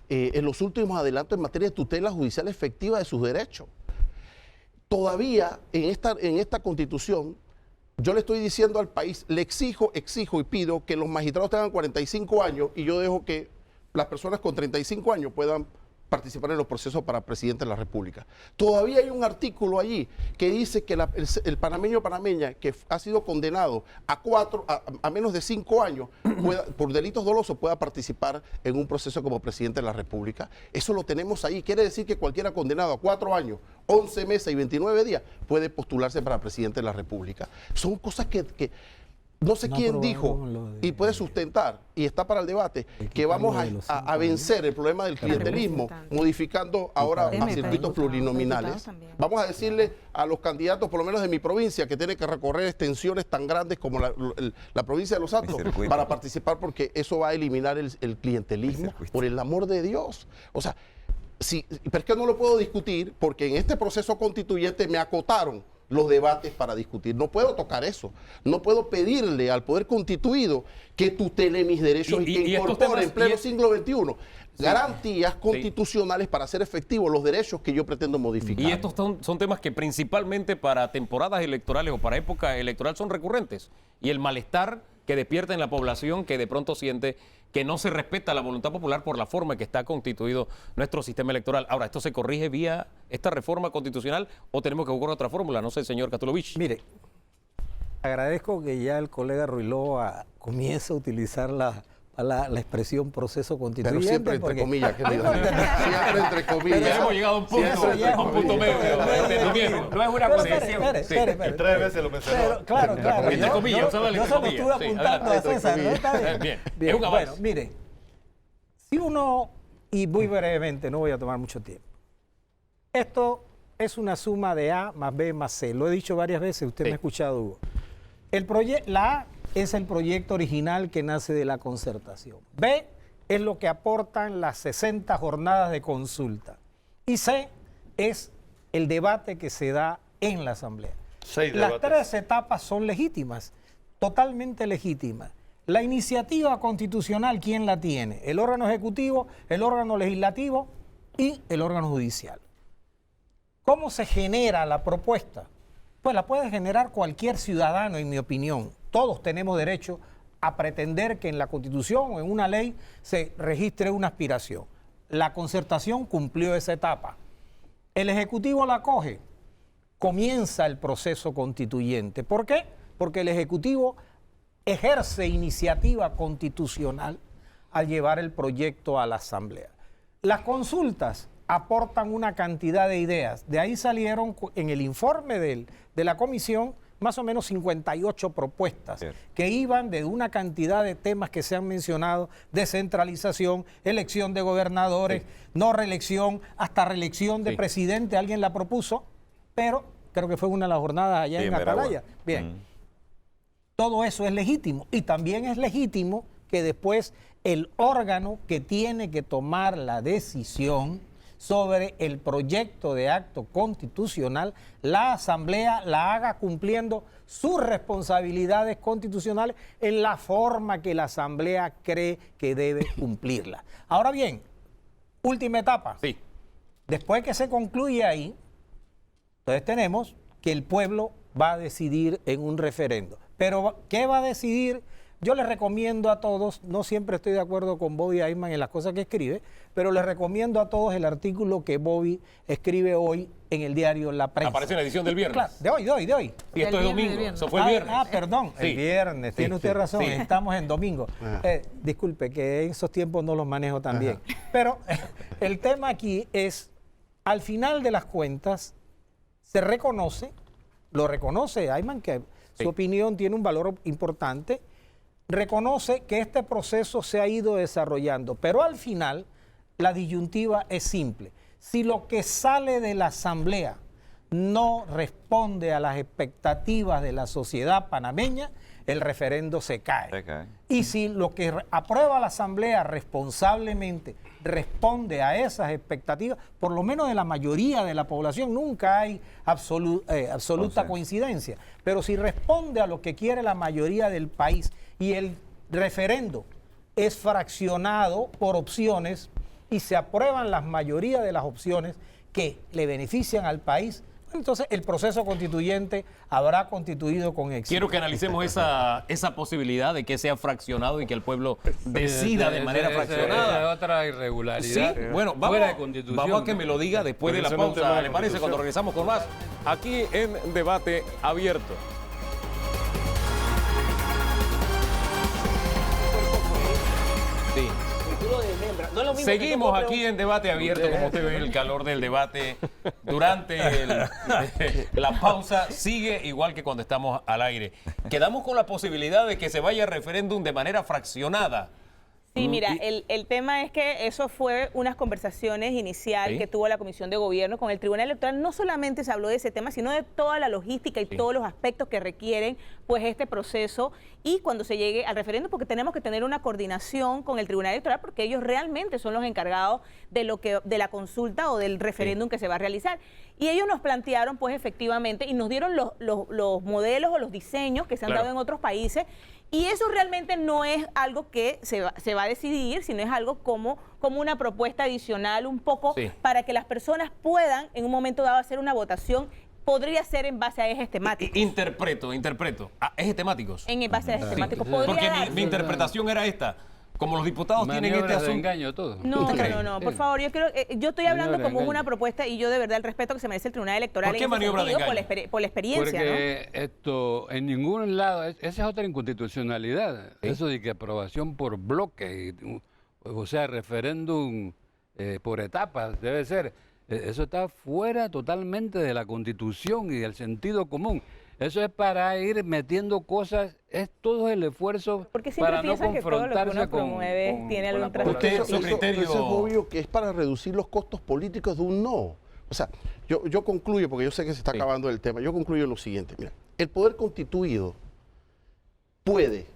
en los últimos adelantos en materia de tutela judicial efectiva de sus derechos. Todavía en esta Constitución, yo le estoy diciendo al país, le exijo y pido que los magistrados tengan 45 años y yo dejo que las personas con 35 años puedan participar en los procesos para presidente de la República. Todavía hay un artículo allí que dice que el panameño o panameña que ha sido condenado a menos de 5 años por delitos dolosos pueda participar en un proceso como presidente de la República. Eso lo tenemos ahí. Quiere decir que cualquiera condenado a 4 años, 11 meses y 29 días puede postularse para presidente de la República. Son cosas que no sé quién dijo y puede sustentar, y está para el debate, que vamos a vencer el problema del clientelismo modificando ahora a circuitos plurinominales. Vamos a decirle a los candidatos, por lo menos de mi provincia, que tienen que recorrer extensiones tan grandes como la provincia de Los Santos para participar, porque eso va a eliminar el clientelismo, por el amor de Dios. O sea, pero es que no lo puedo discutir porque en este proceso constituyente me acotaron los debates para discutir. No puedo tocar eso. No puedo pedirle al poder constituido que tutele mis derechos y que incorpore en pleno siglo XXI garantías constitucionales para hacer efectivos los derechos que yo pretendo modificar. Y estos son temas que principalmente para temporadas electorales o para época electoral son recurrentes. Y el malestar que despierta en la población que de pronto siente que no se respeta la voluntad popular por la forma en que está constituido nuestro sistema electoral. Ahora, ¿esto se corrige vía esta reforma constitucional o tenemos que buscar otra fórmula? No sé, señor Castulovich. Mire, agradezco que ya el colega Ruiloa comience a utilizar la expresión proceso constituyente. Pero siempre entre comillas, querido. Siempre entre comillas. Pero hemos llegado a un punto medio. No es una concesión. Espere. 3 veces lo mencionó. Claro. Entre comillas, yo se lo estuve apuntando a César, ¿no? Está bien. Es un avance. Bueno, mire, si uno, y muy brevemente, no voy a tomar mucho tiempo, esto es una suma de A más B más C. Lo he dicho varias veces, usted me ha escuchado, Hugo. La A es el proyecto original que nace de la concertación. B es lo que aportan las 60 jornadas de consulta. Y C es el debate que se da en la Asamblea. Las 3 etapas son legítimas, totalmente legítimas. La iniciativa constitucional, ¿quién la tiene? El órgano ejecutivo, el órgano legislativo y el órgano judicial. ¿Cómo se genera la propuesta? Pues la puede generar cualquier ciudadano, en mi opinión. Todos tenemos derecho a pretender que en la Constitución o en una ley se registre una aspiración. La concertación cumplió esa etapa. El Ejecutivo la coge. Comienza el proceso constituyente. ¿Por qué? Porque el Ejecutivo ejerce iniciativa constitucional al llevar el proyecto a la Asamblea. Las consultas aportan una cantidad de ideas. De ahí salieron en el informe de la comisión más o menos 58 propuestas que iban de una cantidad de temas que se han mencionado: descentralización, elección de gobernadores, no reelección, hasta reelección de presidente. Alguien la propuso, pero creo que fue una de las jornadas allá en Atalaya. Bien, todo eso es legítimo, y también es legítimo que después el órgano que tiene que tomar la decisión sobre el proyecto de acto constitucional, la Asamblea la haga cumpliendo sus responsabilidades constitucionales en la forma que la Asamblea cree que debe cumplirla. Ahora bien, última etapa. Sí. Después que se concluye ahí, entonces tenemos que el pueblo va a decidir en un referendo. Pero, ¿qué va a decidir? Yo les recomiendo a todos, no siempre estoy de acuerdo con Bobby Ayman en las cosas que escribe, pero les recomiendo a todos el artículo que Bobby escribe hoy en el diario La Prensa. Aparece en la edición del viernes. Claro, de hoy. Y esto es domingo, eso fue el viernes. Perdón, el viernes, tiene usted razón, sí. Estamos en domingo. Disculpe, que en esos tiempos no los manejo tan bien. Pero el tema aquí es, al final de las cuentas, se reconoce, lo reconoce Ayman, que su opinión tiene un valor importante, reconoce que este proceso se ha ido desarrollando, pero al final la disyuntiva es simple. Si lo que sale de la Asamblea no responde a las expectativas de la sociedad panameña, el referendo se cae. Y si lo que aprueba la Asamblea responsablemente responde a esas expectativas, por lo menos de la mayoría de la población, nunca hay absoluta coincidencia, pero si responde a lo que quiere la mayoría del país y el referendo es fraccionado por opciones y se aprueban la mayoría de las opciones que le benefician al país, entonces el proceso constituyente habrá constituido con éxito. Quiero que analicemos esa posibilidad de que sea fraccionado y que el pueblo decida de manera fraccionada. Esa es otra irregularidad. Sí, bueno, vamos a que me lo diga después de la pausa, ¿le parece? Cuando regresamos con más, aquí en Debate Abierto. Sí. Seguimos aquí en Debate Abierto, como usted ve el calor del debate durante la pausa sigue igual que cuando estamos al aire. Quedamos con la posibilidad de que se vaya a referéndum de manera fraccionada. Sí, mira, el tema es que eso fue unas conversaciones inicial que tuvo la Comisión de Gobierno con el Tribunal Electoral. No solamente se habló de ese tema, sino de toda la logística y todos los aspectos que requieren pues este proceso y cuando se llegue al referéndum, porque tenemos que tener una coordinación con el Tribunal Electoral porque ellos realmente son los encargados de la consulta o del referéndum que se va a realizar. Y ellos nos plantearon pues efectivamente y nos dieron los modelos o los diseños que se han dado en otros países. Y eso realmente no es algo que se va a decidir, sino es algo como una propuesta adicional, un poco para que las personas puedan en un momento dado hacer una votación. Podría ser en base a ejes temáticos. Interpreto. ¿Ejes temáticos? En base a ejes temáticos. Porque mi interpretación era esta. Como los diputados tienen este asunto. Engaño todo. No, por favor, yo estoy hablando como una propuesta y yo de verdad el respeto que se merece el Tribunal Electoral. ¿Por qué maniobra de engaño? Por la experiencia, porque esto, en ningún lado, esa es otra inconstitucionalidad. Eso de que aprobación por bloque, o sea, referéndum por etapas, debe ser. Eso está fuera totalmente de la Constitución y del sentido común. Eso es para ir metiendo cosas, es todo el esfuerzo para no confrontarse con tiene algún trasfondo. Eso es obvio que es para reducir los costos políticos de un no. O sea, yo concluyo, porque yo sé que se está acabando el tema, yo concluyo en lo siguiente. Mira, el poder constituido puede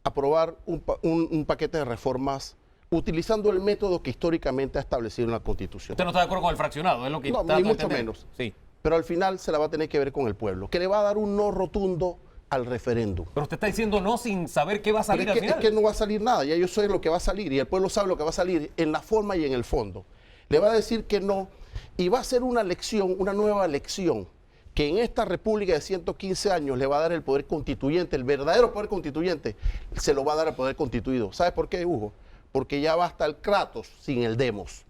aprobar un paquete de reformas utilizando el método que históricamente ha establecido en la Constitución. ¿Usted no está de acuerdo con el fraccionado? Es lo que no, ni mucho menos. Sí. Pero al final se la va a tener que ver con el pueblo, que le va a dar un no rotundo al referéndum. Pero usted está diciendo no sin saber qué va a salir al final. Es que no va a salir nada, ya yo sé lo que va a salir y el pueblo sabe lo que va a salir en la forma y en el fondo. Le va a decir que no y va a ser una lección, una nueva lección, que en esta república de 115 años le va a dar el poder constituyente, el verdadero poder constituyente, se lo va a dar al poder constituido. ¿Sabe por qué, Hugo? Porque ya basta el Kratos sin el Demos.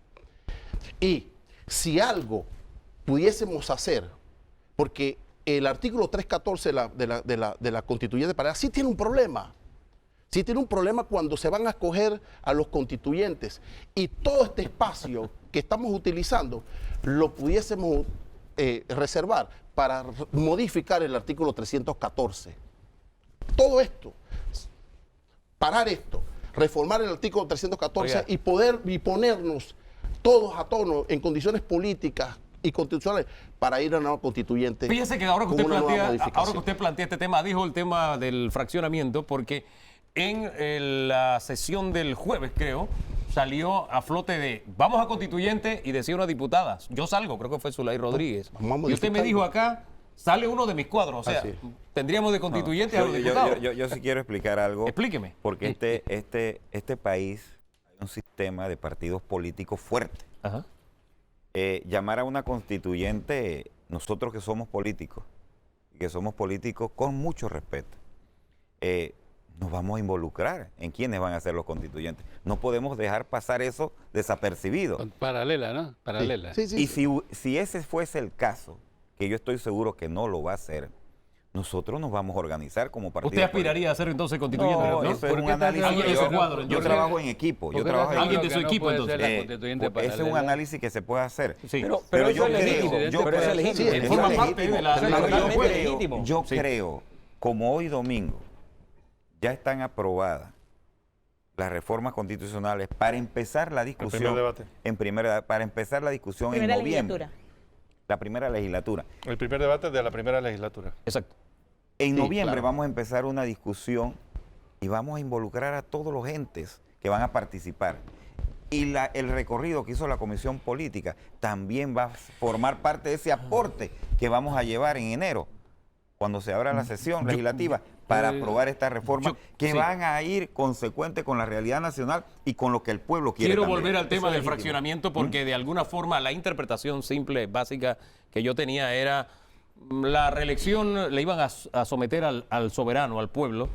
Y si algo pudiésemos hacer, porque el artículo 314 de la constituyente para sí tiene un problema. Sí tiene un problema cuando se van a escoger a los constituyentes y todo este espacio que estamos utilizando lo pudiésemos reservar para modificar el artículo 314. Todo esto, parar esto, reformar el artículo 314 y ponernos todos a tono en condiciones políticas y constitucionales para ir a una nueva constituyente. Fíjese que ahora que usted plantea este tema, dijo el tema del fraccionamiento, porque en la sesión del jueves, creo, salió a flote de vamos a constituyente y decía una diputada, yo salgo, creo que fue Zulay Rodríguez. Y usted me dijo acá, sale uno de mis cuadros, o sea, tendríamos de constituyente a los diputados. Yo sí quiero explicar algo. Explíqueme. Porque este país hay un sistema de partidos políticos fuerte. Ajá. Llamar a una constituyente, nosotros que somos políticos con mucho respeto, nos vamos a involucrar en quiénes van a ser los constituyentes. No podemos dejar pasar eso desapercibido. Paralela, ¿no? Paralela. Sí. Y si ese fuese el caso, que yo estoy seguro que no lo va a hacer, nosotros nos vamos a organizar como partido. ¿Usted aspiraría a ser entonces constituyente? No, eso es un análisis. Yo trabajo en equipo. Alguien de su equipo, entonces. Ese es un análisis que se puede hacer. Sí. Pero yo creo, como hoy domingo ya están aprobadas las reformas constitucionales para empezar la discusión para empezar la discusión en noviembre. La primera legislatura. El primer debate de la primera legislatura. Exacto. En noviembre vamos a empezar una discusión y vamos a involucrar a todos los entes que van a participar. Y el recorrido que hizo la Comisión Política también va a formar parte de ese aporte que vamos a llevar en enero, cuando se abra la sesión legislativa, para aprobar estas reformas que van a ir consecuentes con la realidad nacional y con lo que el pueblo quiere. Quiero también. volver al tema del fraccionamiento porque de alguna forma la interpretación simple, básica que yo tenía era la reelección le iban a someter al soberano, al pueblo.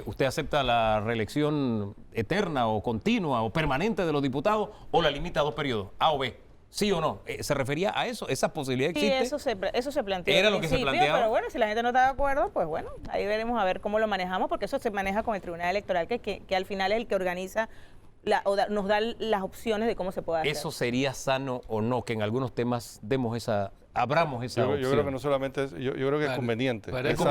¿Usted acepta la reelección eterna o continua o permanente de los diputados o la limita a 2 periodos? A o B. ¿Sí o no? ¿Se refería a eso? ¿Esa posibilidad existe? Sí, eso se planteó. Era lo que se planteaba. Pero bueno, si la gente no está de acuerdo, pues bueno, ahí veremos a ver cómo lo manejamos, porque eso se maneja con el Tribunal Electoral, que al final es el que organiza nos da las opciones de cómo se puede hacer. ¿Eso sería sano o no? Que en algunos temas abramos esa opción. Yo creo que no solamente yo creo que es conveniente. Parece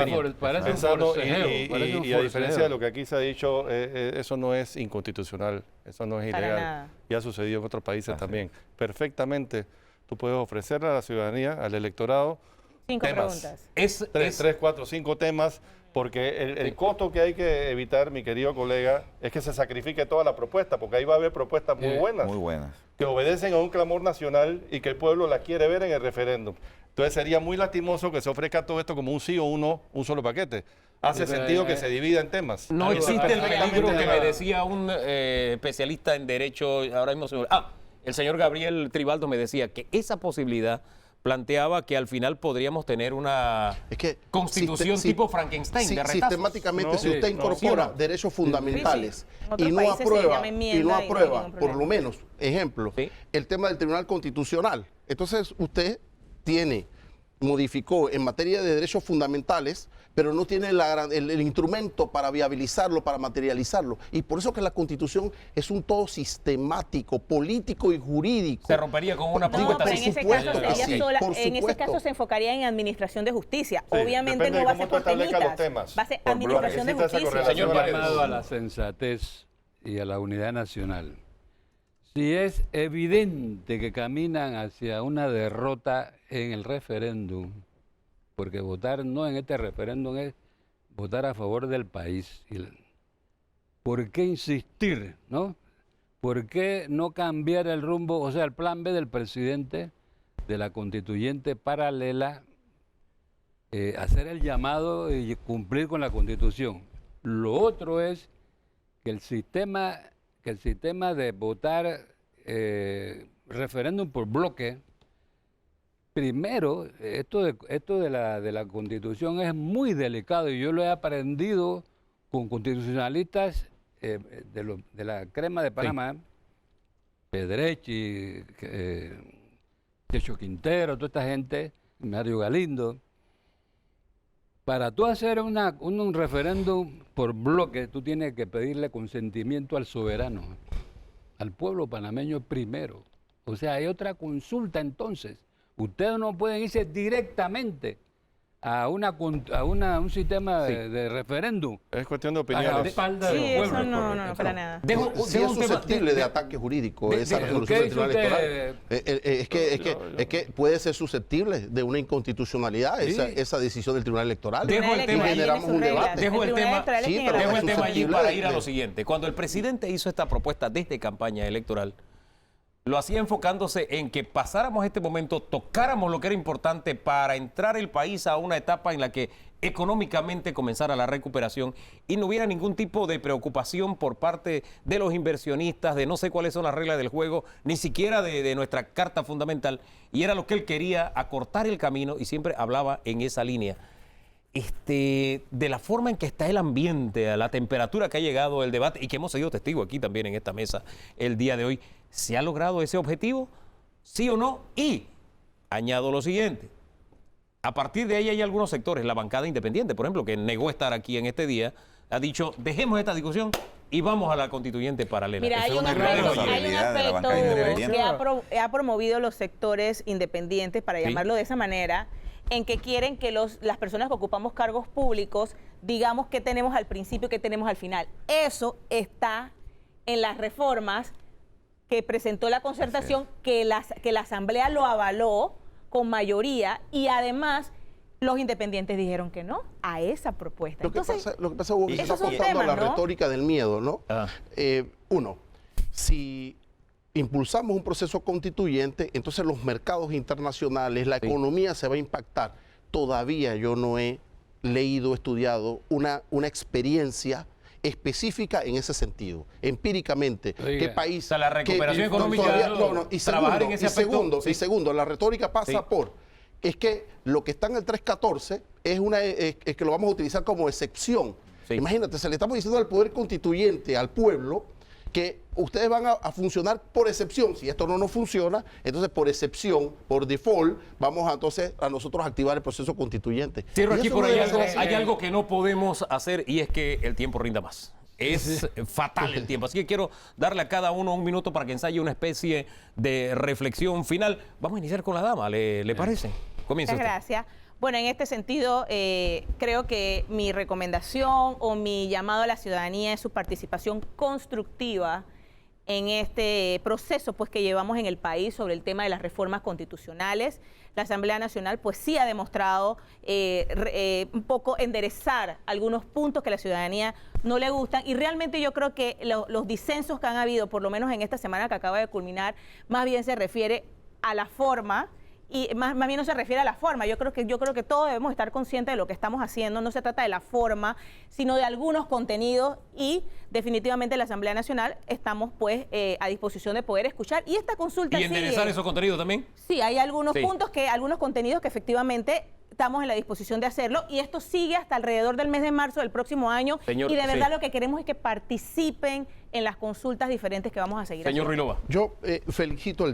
y a diferencia de lo que aquí se ha dicho, eso no es inconstitucional, eso no es ilegal. Y ha sucedido en otros países también. Perfectamente, tú puedes ofrecerle a la ciudadanía, al electorado, 5 preguntas. 3, 4, 5 temas, porque el costo que hay que evitar, mi querido colega, es que se sacrifique toda la propuesta, porque ahí va a haber propuestas muy buenas. Muy buenas. Que obedecen a un clamor nacional y que el pueblo la quiere ver en el referéndum. Entonces sería muy lastimoso que se ofrezca todo esto como un sí o un no, un solo paquete. Hace sentido que se divida en temas. No existe el peligro que me decía un especialista en derecho, ahora mismo el señor Gabriel Tribaldo me decía que esa posibilidad planteaba que al final podríamos tener una constitución tipo Frankenstein de retazos. Sistemáticamente, si usted incorpora derechos fundamentales y no aprueba, por lo menos, ejemplo, el tema del Tribunal Constitucional, entonces usted modificó en materia de derechos fundamentales, pero no tiene el instrumento para viabilizarlo, para materializarlo. Y por eso que la Constitución es un todo sistemático, político y jurídico. Se rompería con una propuesta. En ese caso se enfocaría en administración de justicia. Obviamente no va a ser por temitas, va a ser administración de justicia. Señor, llamado a la sensatez y a la unidad nacional. Si es evidente que caminan hacia una derrota en el referéndum, porque votar no en este referéndum es votar a favor del país. ¿Por qué insistir, no? ¿Por qué no cambiar el rumbo, o sea, el plan B del presidente de la constituyente paralela, hacer el llamado y cumplir con la Constitución? Lo otro es que el sistema de votar referéndum por bloque, primero, esto de la Constitución es muy delicado y yo lo he aprendido con constitucionalistas de la crema de Panamá, Pedrechi, Checho Quintero, toda esta gente, Mario Galindo. Para tú hacer un referéndum por bloque, tú tienes que pedirle consentimiento al soberano, al pueblo panameño primero. O sea, hay otra consulta entonces. Ustedes no pueden irse directamente a un sistema de referéndum. Es cuestión de opinión. A la espalda de los pueblos. No, para nada. Si es susceptible de ataque jurídico esa resolución del Tribunal Electoral. Es que puede ser susceptible de una inconstitucionalidad esa decisión del Tribunal Electoral. Dejo el tema, generamos un debate. Dejo el tema allí para ir a lo siguiente. Cuando el presidente hizo esta propuesta desde campaña electoral, lo hacía enfocándose en que pasáramos este momento, tocáramos lo que era importante para entrar el país a una etapa en la que económicamente comenzara la recuperación y no hubiera ningún tipo de preocupación por parte de los inversionistas, de no sé cuáles son las reglas del juego, ni siquiera de nuestra carta fundamental. Y era lo que él quería, acortar el camino, y siempre hablaba en esa línea. De la forma en que está el ambiente, a la temperatura que ha llegado el debate y que hemos sido testigos aquí también en esta mesa el día de hoy, ¿se ha logrado ese objetivo? ¿Sí o no? Y añado lo siguiente. A partir de ahí hay algunos sectores, la bancada independiente, por ejemplo, que negó estar aquí en este día, ha dicho, dejemos esta discusión y vamos a la constituyente paralela. Mira, hay un aspecto que ha promovido los sectores independientes, para llamarlo de esa manera, en que quieren que las personas que ocupamos cargos públicos digamos qué tenemos al principio y qué tenemos al final. Eso está en las reformas que presentó la concertación, que la Asamblea lo avaló con mayoría y además los independientes dijeron que no a esa propuesta. Lo que pasa, Hugo, que se está esos son apostando a la temas, ¿no? retórica del miedo, ¿no? Ah. Uno, si impulsamos un proceso constituyente, entonces los mercados internacionales, la economía se va a impactar. Todavía yo no he leído, estudiado una experiencia específica en ese sentido, empíricamente. Oiga, ¿Qué país? o sea, la recuperación económica, Y trabajar en ese aspecto, y segundo, la retórica pasa por, es que lo que está en el 314 es que lo vamos a utilizar como excepción. Sí. Imagínate, se le estamos diciendo al poder constituyente, al pueblo, que ustedes van a funcionar por excepción. Si esto no nos funciona, entonces por excepción, por default, vamos a nosotros activar el proceso constituyente. Cierro Y aquí eso por no ahí. debe ser así. Hay algo que no podemos hacer y es que el tiempo rinda más. Es fatal el tiempo. Así que quiero darle a cada uno un minuto para que ensaye una especie de reflexión final. Vamos a iniciar con la dama, ¿le parece? Comienza Muchas usted. gracias. Bueno, en este sentido, creo que mi recomendación o mi llamado a la ciudadanía es su participación constructiva en este proceso pues, que llevamos en el país sobre el tema de las reformas constitucionales. La Asamblea Nacional pues sí ha demostrado un poco enderezar algunos puntos que a la ciudadanía no le gustan y realmente yo creo que los disensos que han habido, por lo menos en esta semana que acaba de culminar, más bien se refiere a la forma. Y más bien no se refiere a la forma. Yo creo que todos debemos estar conscientes de lo que estamos haciendo. No se trata de la forma, sino de algunos contenidos y definitivamente la Asamblea Nacional estamos pues a disposición de poder escuchar. Y esta consulta ¿Y enderezar sigue. esos contenidos también? Sí, hay algunos Sí. puntos algunos contenidos que efectivamente estamos en la disposición de hacerlo y esto sigue hasta alrededor del mes de marzo del próximo año. Señor, y de verdad sí. lo que queremos es que participen en las consultas diferentes que vamos a seguir Señor haciendo. Ruilova. Yo felicito el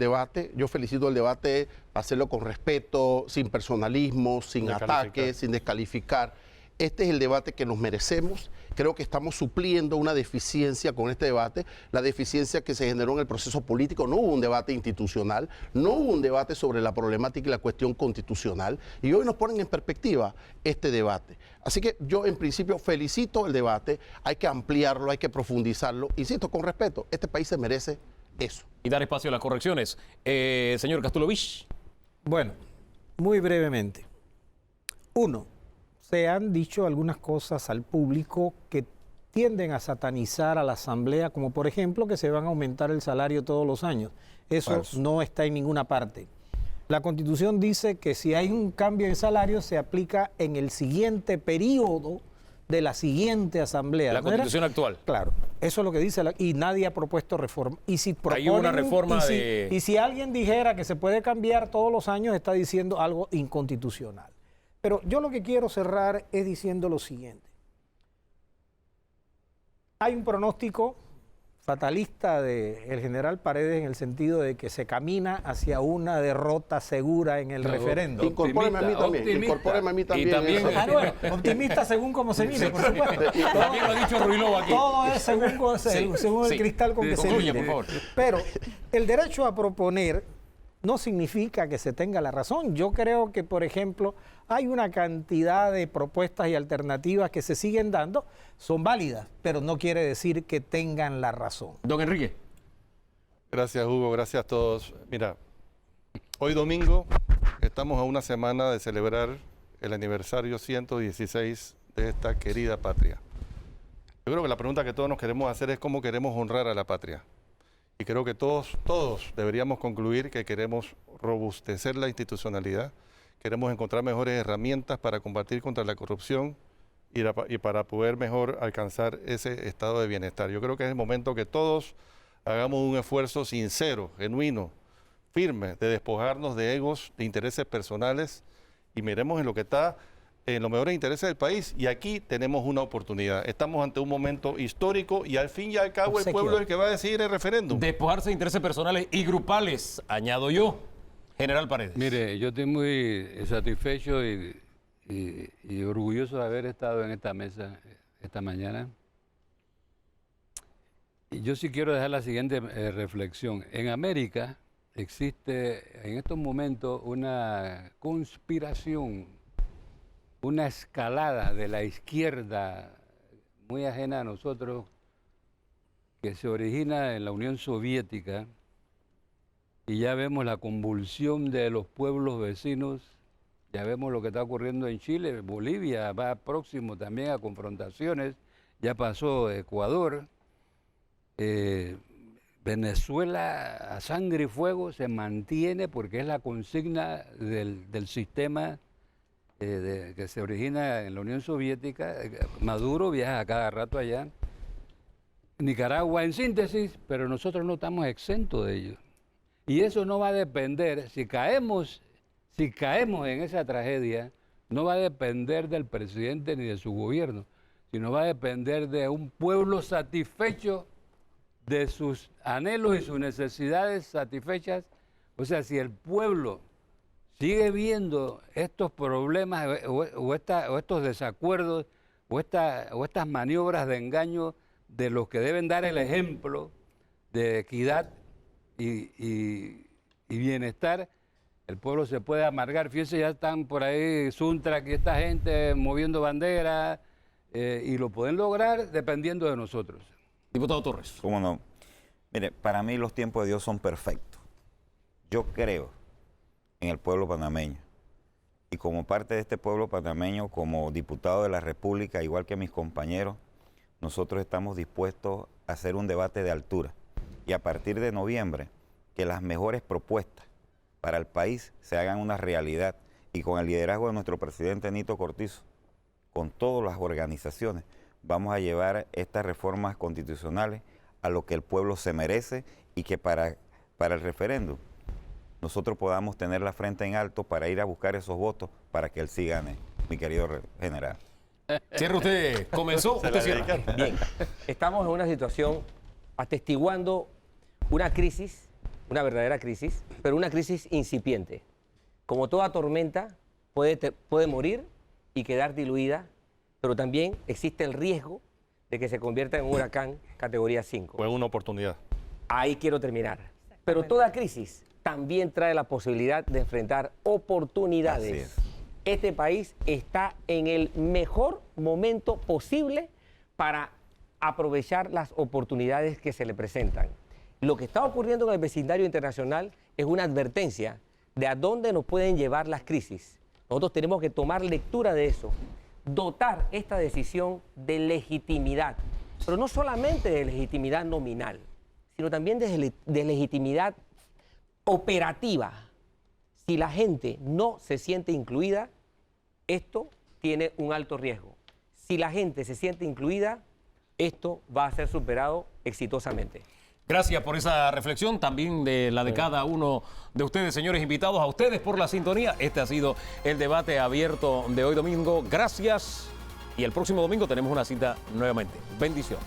debate, hacerlo con respeto, sin personalismo, sin Descalificar. ataques, sin descalificar. Este es el debate que nos merecemos. Creo que estamos supliendo una deficiencia con este debate, la deficiencia que se generó en el proceso político. No hubo un debate institucional, no hubo un debate sobre la problemática y la cuestión constitucional, y hoy nos ponen en perspectiva este debate. Así que yo en principio felicito el debate, hay que ampliarlo, hay que profundizarlo. Insisto, con respeto, este país se merece eso. Y dar espacio a las correcciones. Señor Castulovich. Bueno, muy brevemente. Uno, se han dicho algunas cosas al público que tienden a satanizar a la Asamblea, como por ejemplo que se van a aumentar el salario todos los años. Eso Falso. no está en ninguna parte. La Constitución dice que si hay un cambio en salario se aplica en el siguiente periodo de la siguiente Asamblea. La ¿De manera? Constitución actual. Claro, eso es lo que dice y nadie ha propuesto reforma. Y si Hay una proponen reforma y si alguien dijera que se puede cambiar todos los años, está diciendo algo inconstitucional. Pero yo lo que quiero cerrar es diciendo lo siguiente. Hay un pronóstico fatalista del general Paredes en el sentido de que se camina hacia una derrota segura en el referéndum. Incorpóreme a mí también. Optimista. Incorpóreme a mí también. Y también- en esa- Ah, bueno, optimista según como se mire, por supuesto. También lo ha dicho Ruilova aquí. Todo es según sí. el cristal con que se Concluya, mire. por favor. Pero el derecho a proponer no significa que se tenga la razón. Yo creo que, por ejemplo, hay una cantidad de propuestas y alternativas que se siguen dando, son válidas, pero no quiere decir que tengan la razón. Don Enrique. Gracias, Hugo. Gracias a todos. Mira, hoy domingo estamos a una semana de celebrar el aniversario 116 de esta querida patria. Yo creo que la pregunta que todos nos queremos hacer es cómo queremos honrar a la patria. Y creo que todos deberíamos concluir que queremos robustecer la institucionalidad, queremos encontrar mejores herramientas para combatir contra la corrupción y para poder mejor alcanzar ese estado de bienestar. Yo creo que es el momento que todos hagamos un esfuerzo sincero, genuino, firme, de despojarnos de egos, de intereses personales y miremos en lo que está en los mejores intereses del país. Y aquí tenemos una oportunidad. Estamos ante un momento histórico y al fin y al cabo el pueblo es el que va a decidir el referéndum. Despojarse de intereses personales y grupales, añado yo. General Paredes. Mire, yo estoy muy satisfecho y orgulloso de haber estado en esta mesa esta mañana. Y yo sí quiero dejar la siguiente reflexión. En América existe en estos momentos una conspiración, una escalada de la izquierda muy ajena a nosotros, que se origina en la Unión Soviética y ya vemos la convulsión de los pueblos vecinos, ya vemos lo que está ocurriendo en Chile, Bolivia va próximo también a confrontaciones, ya pasó Ecuador, Venezuela a sangre y fuego se mantiene porque es la consigna del sistema que se origina en la Unión Soviética. Maduro viaja a cada rato allá. Nicaragua en síntesis, pero nosotros no estamos exentos de ello. Y eso no va a depender, si caemos en esa tragedia, no va a depender del presidente ni de su gobierno, sino va a depender de un pueblo satisfecho de sus anhelos y sus necesidades satisfechas. O sea, si el pueblo sigue viendo estos problemas o estos desacuerdos o estas maniobras de engaño de los que deben dar el ejemplo de equidad y bienestar, el pueblo se puede amargar. Fíjense, ya están por ahí Suntrack y esta gente moviendo banderas y lo pueden lograr dependiendo de nosotros. Diputado Torres. ¿Cómo no? Mire, para mí los tiempos de Dios son perfectos. Yo creo en el pueblo panameño. Y como parte de este pueblo panameño, como diputado de la República, igual que mis compañeros, nosotros estamos dispuestos a hacer un debate de altura. Y a partir de noviembre, que las mejores propuestas para el país se hagan una realidad. Y con el liderazgo de nuestro presidente Nito Cortizo, con todas las organizaciones, vamos a llevar estas reformas constitucionales a lo que el pueblo se merece y que para el referéndum nosotros podamos tener la frente en alto para ir a buscar esos votos para que él sí gane, mi querido general. Cierre usted, comenzó, usted cierra. Bien, estamos en una situación atestiguando una crisis, una verdadera crisis, pero una crisis incipiente. Como toda tormenta puede morir y quedar diluida, pero también existe el riesgo de que se convierta en un huracán categoría 5. Fue una oportunidad. Ahí quiero terminar. Pero toda crisis también trae la posibilidad de enfrentar oportunidades. Así es. Este país está en el mejor momento posible para aprovechar las oportunidades que se le presentan. Lo que está ocurriendo en el vecindario internacional es una advertencia de a dónde nos pueden llevar las crisis. Nosotros tenemos que tomar lectura de eso, dotar esta decisión de legitimidad, pero no solamente de legitimidad nominal, sino también de legitimidad operativa. Si la gente no se siente incluida, esto tiene un alto riesgo. Si la gente se siente incluida, esto va a ser superado exitosamente. Gracias por esa reflexión, también de la de cada uno de ustedes, señores invitados, a ustedes por la sintonía. Este ha sido el debate abierto de hoy domingo. Gracias y el próximo domingo tenemos una cita nuevamente. Bendiciones.